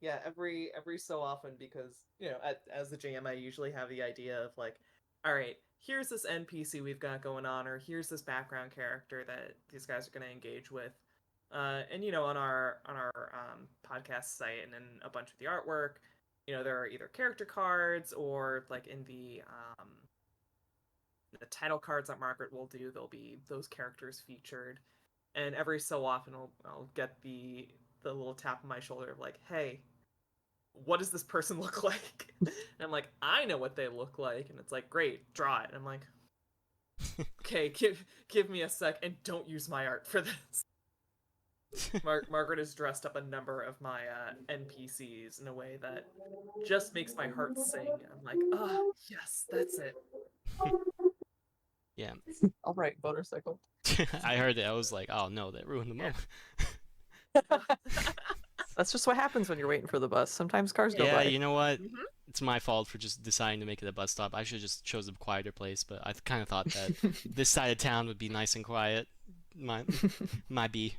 B: Yeah, every so often, because, you know, as the GM, I usually have the idea of like, all right, here's this NPC we've got going on, or here's this background character that these guys are going to engage with. And, you know, on our podcast site and in a bunch of the artwork, you know, there are either character cards or like in the title cards that Margaret will do, there'll be those characters featured. And every so often I'll get the little tap on my shoulder of like, hey, what does this person look like? And I'm like, I know what they look like. And it's like, great, draw it. And I'm like, okay, give me a sec, and don't use my art for this. Margaret has dressed up a number of my NPCs in a way that just makes my heart sing. I'm like, oh, yes, that's it.
A: Yeah.
C: All right, motorcycle.
A: I heard it. I was like, oh no, that ruined the moment.
C: That's just what happens when you're waiting for the bus. Sometimes cars go by.
A: Yeah, you know what? It's my fault for just deciding to make it a bus stop. I should have just chose a quieter place, but I kind of thought that this side of town would be nice and quiet. Might be.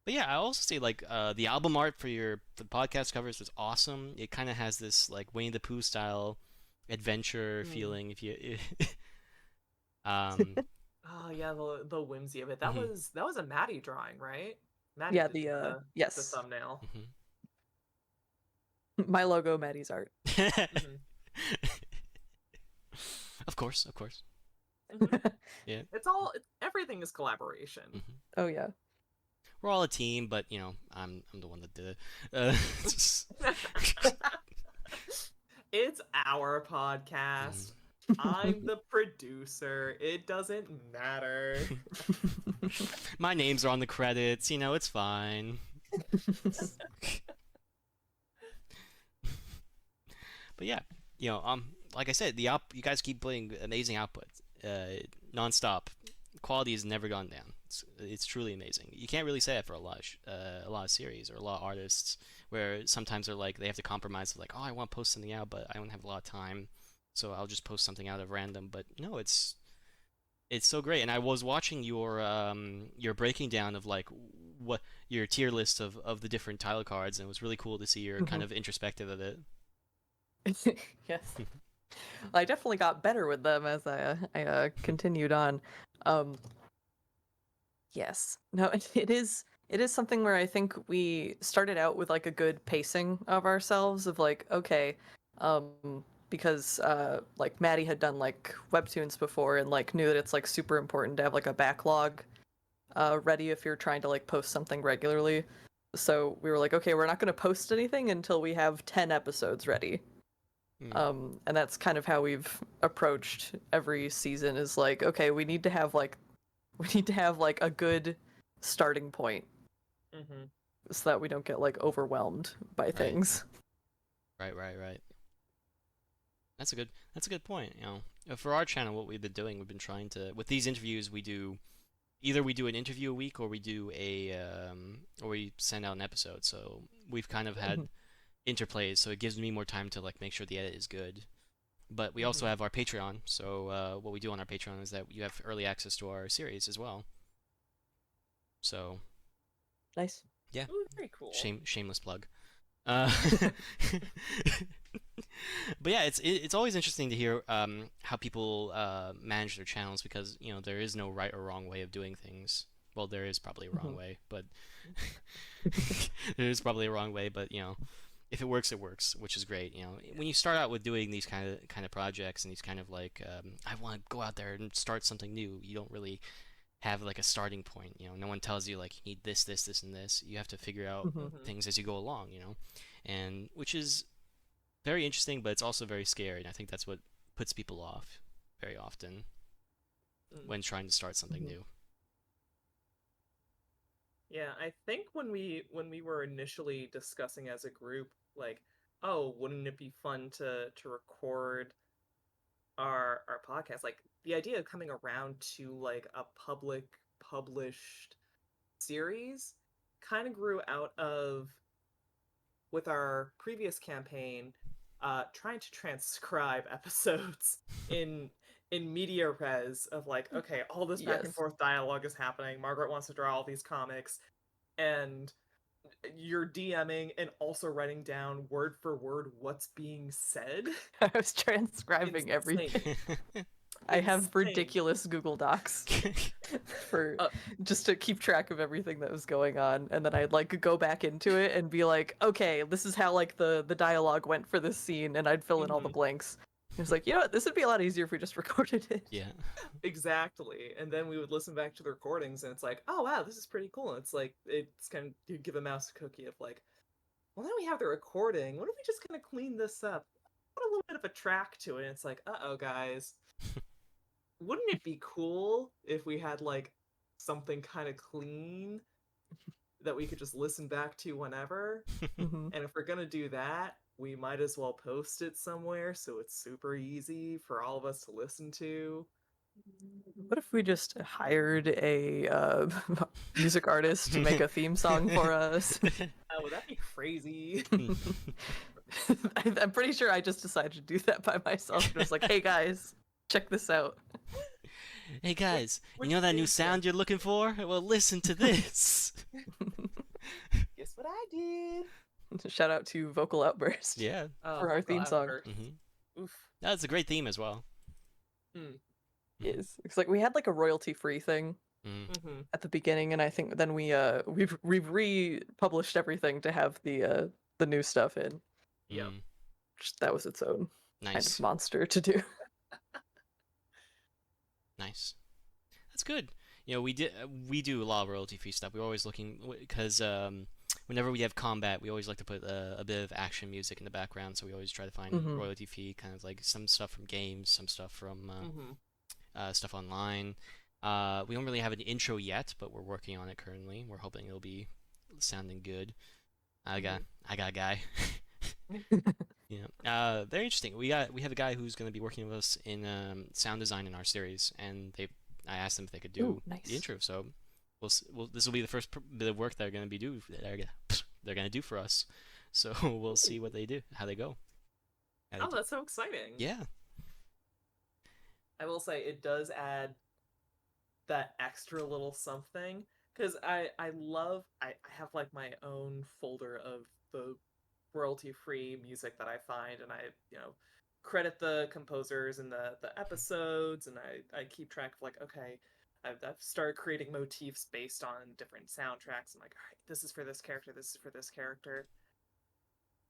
A: But yeah, I also say like the album art for the podcast covers was awesome. It kind of has this like Winnie the Pooh style adventure
B: Mm.
A: feeling. If you, um,
B: Oh yeah, the whimsy of it. That
A: mhm,
B: was a Maddie drawing, right? Maddie
C: Yeah,
B: did the
C: yes.
B: thumbnail.
C: My logo, Maddie's art.
A: mhm.
B: Hmm.
A: Of course, of course.
B: Hmm.
A: Yeah.
B: Everything is collaboration.
A: Hmm.
C: Oh yeah.
A: We're all a team, but you know, I'm the one that did it. Uh,
B: It's our podcast. I'm the producer. It doesn't matter.
A: My names are on the credits. You know, it's fine. But yeah, you know, like I said, you guys keep putting amazing output, nonstop. Quality has never gone down. It's truly amazing. You can't really say that for a lot of series or a lot of artists, where sometimes they're like they have to compromise. Like, oh, I want to post something out, but I don't have a lot of time, so I'll just post something out of random. But no, it's so great. And I was watching your breaking down of like what your tier list of the different title cards, and it was really cool to see your kind
C: Mhm.
A: of introspective of it.
C: Yes. I definitely got better with them as I continued on. Um, yes. No, it is something where I think we started out with like a good pacing of ourselves of like, okay, because like Maddie had done like webtoons before and like knew that it's like super important to have like a backlog ready if you're trying to like post something regularly. So we were like, okay, we're not going to post anything until we have 10 episodes ready.
A: Mm,
C: And that's kind of how we've approached every season is like, okay, we need to have like a good starting point
B: Hmm.
C: so that we don't get like overwhelmed by
A: right,
C: things.
A: right. That's a good point. You know, for our channel, what we've been doing, we've been trying to with these interviews, we do an interview a week, or or we send out an episode. So we've kind of had interplays, so it gives me more time to like make sure the edit is good. But we also
B: Hmm.
A: have our Patreon. So what we do on our Patreon is that you have early access to our series as well. So
C: Nice.
A: yeah,
B: Ooh, very cool.
A: shameless plug. Uh, but yeah, it's always interesting to hear how people manage their channels because you know there is no right or wrong way of doing things. Well, there is probably a wrong
C: Mhm.
A: way, but there is probably a wrong way. But you know, if it works, it works, which is great. You know, when you start out with doing these kind of projects and these kind of like I want to go out there and start something new, you don't really have like a starting point. You know, no one tells you like you need this, and this. You have to figure out
C: Mhm.
B: Hmm.
A: things as you go along. You know, and which is very interesting, but it's also very scary. And I think that's what puts people off very often
B: Mm.
A: when trying to start something
C: Mhm.
A: new.
B: Yeah, I think when we were initially discussing as a group, like, oh, wouldn't it be fun to record our podcast? Like the idea of coming around to like a public published series kind of grew out of with our previous campaign, trying to transcribe episodes in media res of like, okay, all this back and
C: Yes.
B: forth dialogue is happening. Margaret wants to draw all these comics, and you're DMing and also writing down word for word what's being said.
C: I was transcribing
B: Insane.
C: everything. I have
B: Insane.
C: ridiculous Google Docs for
B: Uh,
C: just to keep track of everything that was going on, and then I'd like go back into it and be like, okay, this is how like the dialogue went for this scene, and I'd fill in all the
B: mhm.
C: blinks. It was like, you know what, this would be a lot easier if we just recorded it.
A: Yeah.
B: Exactly. And then we would listen back to the recordings and it's like, oh wow, this is pretty cool. And it's like it's kind of you give a mouse a cookie of like, well now we have the recording. What if we just kind of clean this up? Put a little bit of a track to it. And it's like, uh-oh guys. Wouldn't it be cool if we had like something kind of clean that we could just listen back to whenever?
C: Hmm.
B: And if we're gonna do that, we might as well post it somewhere so it's super easy for all of us to listen to.
C: What if we just hired a music artist to make a theme song for us?
B: Oh, that'd be crazy.
C: I'm pretty sure I just decided to do that by myself. It was like, hey guys, check this out.
A: Hey
B: Which
A: guys, you
B: which
A: know that new
B: is
A: sound you're looking for? Well, listen to this.
B: what I did.
C: Shout out to Vocal Outburst
A: Yeah.
C: for our theme song.
B: Oof.
A: That's a great theme as well.
C: Yes, it's like we had like a royalty-free thing at the beginning, and I think then we've republished everything to have the new stuff in.
B: Yep.
C: That was its own kind
A: Nice.
C: of monster to do.
A: Nice. That's good. You know, we do a lot of royalty-free stuff. We're always looking because whenever we have combat, we always like to put a bit of action music in the background. So we always try to find royalty-free, kind of like some stuff from games, some stuff from stuff online. We don't really have an intro yet, but we're working on it currently. We're hoping it'll be sounding good. I got a guy. Yeah. Very interesting. We have a guy who's going to be working with us in sound design in our series, and I asked them if they could do the intro. So this will be the first bit of work they're going to do for us. So we'll see what they do, how they go.
B: Oh, that's so exciting.
A: Yeah.
B: I will say it does add that extra little something, because I have like my own folder of the royalty-free music that I find, and I credit the composers and the episodes, and I keep track of like, okay, I've started creating motifs based on different soundtracks. I'm like, all right, this is for this character, this is for this character.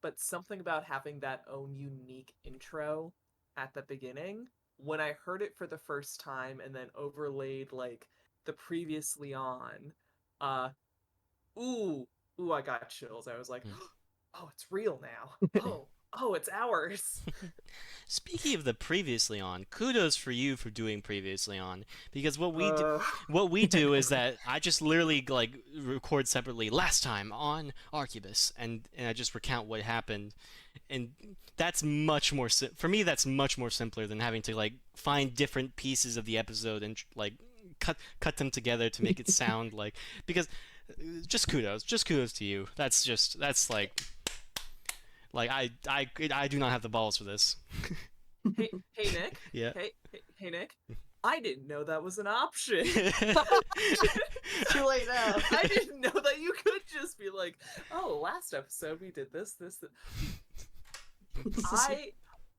B: But something about having that own unique intro at the beginning, when I heard it for the first time and then overlaid like the previously on, I got chills. I was like, oh, it's real now. Oh, it's ours.
A: Speaking of the previously on, kudos for you for doing previously on, because what we do is that I just literally like record separately last time on Arquebus, and I just recount what happened, and that's much more for me. That's much more simpler than having to like find different pieces of the episode and like cut them together to make it sound like, because just kudos to you. That's like I do not have the balls for this.
B: Hey Nick.
A: Yeah.
B: Hey Nick. I didn't know that was an option.
C: Too late now.
B: I didn't know that you could just be like, oh, last episode we did this.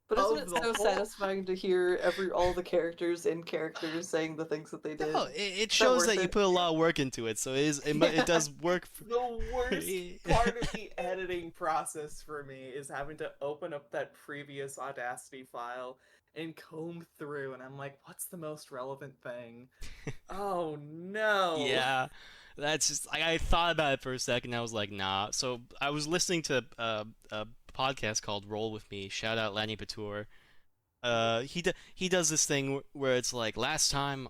C: But isn't it so satisfying to hear all the characters in characters saying the things that they did?
A: No, it shows that you put a lot of work into it, so it does work.
B: The worst part of the editing process for me is having to open up that previous Audacity file and comb through, and I'm like, what's the most relevant thing? Oh no.
A: Yeah, that's just I thought about it for a second. I was like, nah. So I was listening to a podcast called Roll With Me. Shout out Lanny Patur. He does this thing where it's like, last time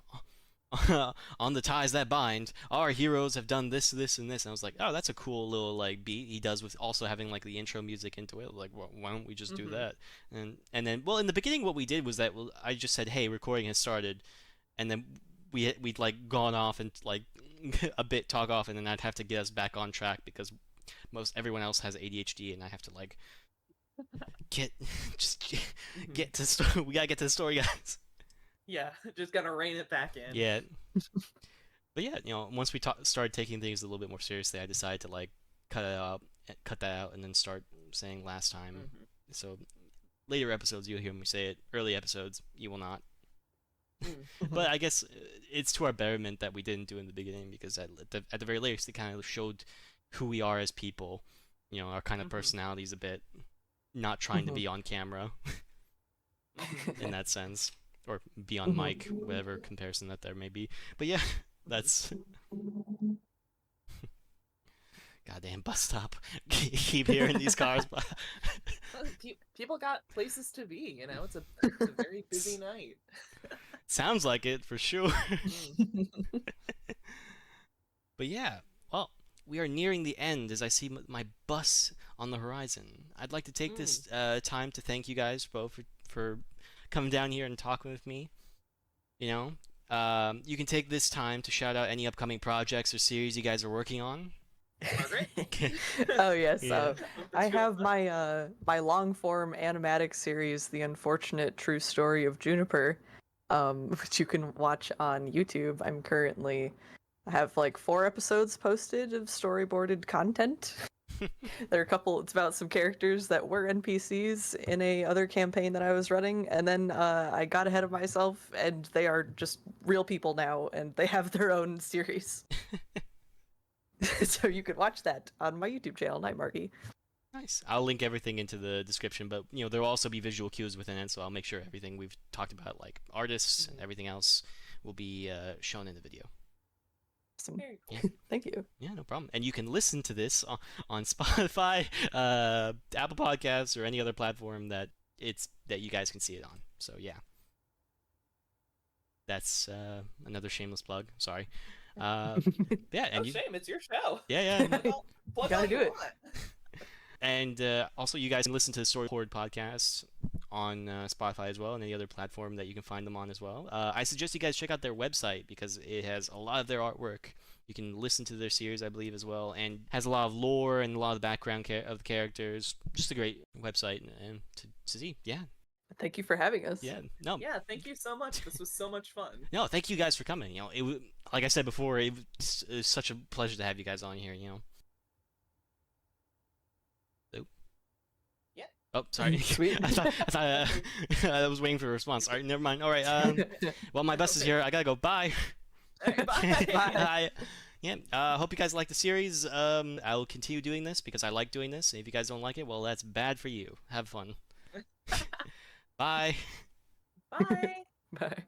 A: on the ties that bind, our heroes have done this, this, and this. And I was like, oh, that's a cool little like beat he does with also having like the intro music into it. Like, well, why don't we just do that? And then, well, in the beginning, what we did was that I just said, hey, recording has started, and then we'd like gone off and like a bit talk off, and then I'd have to get us back on track because everyone else has ADHD, and I have to like get to story. We gotta get to the story, guys.
B: Yeah, just gotta rein it back in.
A: Yeah. But yeah, once we started taking things a little bit more seriously, I decided to like cut that out, and then start saying last time. So later episodes you'll hear me say it. Early episodes you will not. But I guess it's to our betterment that we didn't do it in the beginning, because at the very least it kind of showed who we are as people, our kind of personalities a bit, not trying to be on camera in that sense, or be on mic, whatever comparison that there may be. But yeah, that's goddamn bus stop. Keep hearing these cars.
B: People got places to be, it's a very busy night.
A: Sounds like it for sure. But yeah, well, we are nearing the end as I see my bus on the horizon. I'd like to take this time to thank you guys both for coming down here and talking with me. You can take this time to shout out any upcoming projects or series you guys are working on.
B: Margaret?
C: Oh yes,
A: Yeah.
C: I have my long form animatic series, The Unfortunate True Story of Juniper, which you can watch on YouTube. I'm currently I have like 4 episodes posted of storyboarded content. There are a couple. It's about some characters that were NPCs in a other campaign that I was running, and then I got ahead of myself, and they are just real people now, and they have their own series. So you could watch that on my YouTube channel, Night Margie.
A: Nice. I'll link everything into the description, but there will also be visual cues within it, so I'll make sure everything we've talked about, like artists and everything else, will be shown in the video.
C: Awesome.
B: Very cool.
A: Yeah.
C: Thank you.
A: Yeah, no problem. And you can listen to this on Spotify, Apple Podcasts, or any other platform that you guys can see it on. So yeah, that's another shameless plug. Sorry. Yeah, and
B: No shame, it's your show.
A: yeah.
B: Well, plug
C: Gotta
B: all
C: do
B: you
C: it.
B: want.
A: And also, you guys can listen to the Story Hoard podcast on Spotify as well, and any other platform that you can find them on as well. I suggest you guys check out their website because it has a lot of their artwork. You can listen to their series, I believe, as well, and has a lot of lore and a lot of the background of the characters. Just a great website and to see. Yeah.
C: Thank you for having us.
A: Yeah. No.
B: Yeah, thank you so much. This was so much fun.
A: No, thank you guys for coming. Like I said before, it was such a pleasure to have you guys on here. Oh, sorry.
C: Sweet.
A: I thought I was waiting for a response. All right, never mind. All right. Well, my bus is here. I gotta go. Bye.
B: Bye.
C: Bye.
A: Yeah. Hope you guys like the series. I will continue doing this because I like doing this. And if you guys don't like it, well, that's bad for you. Have fun. Bye.
B: Bye.
C: Bye.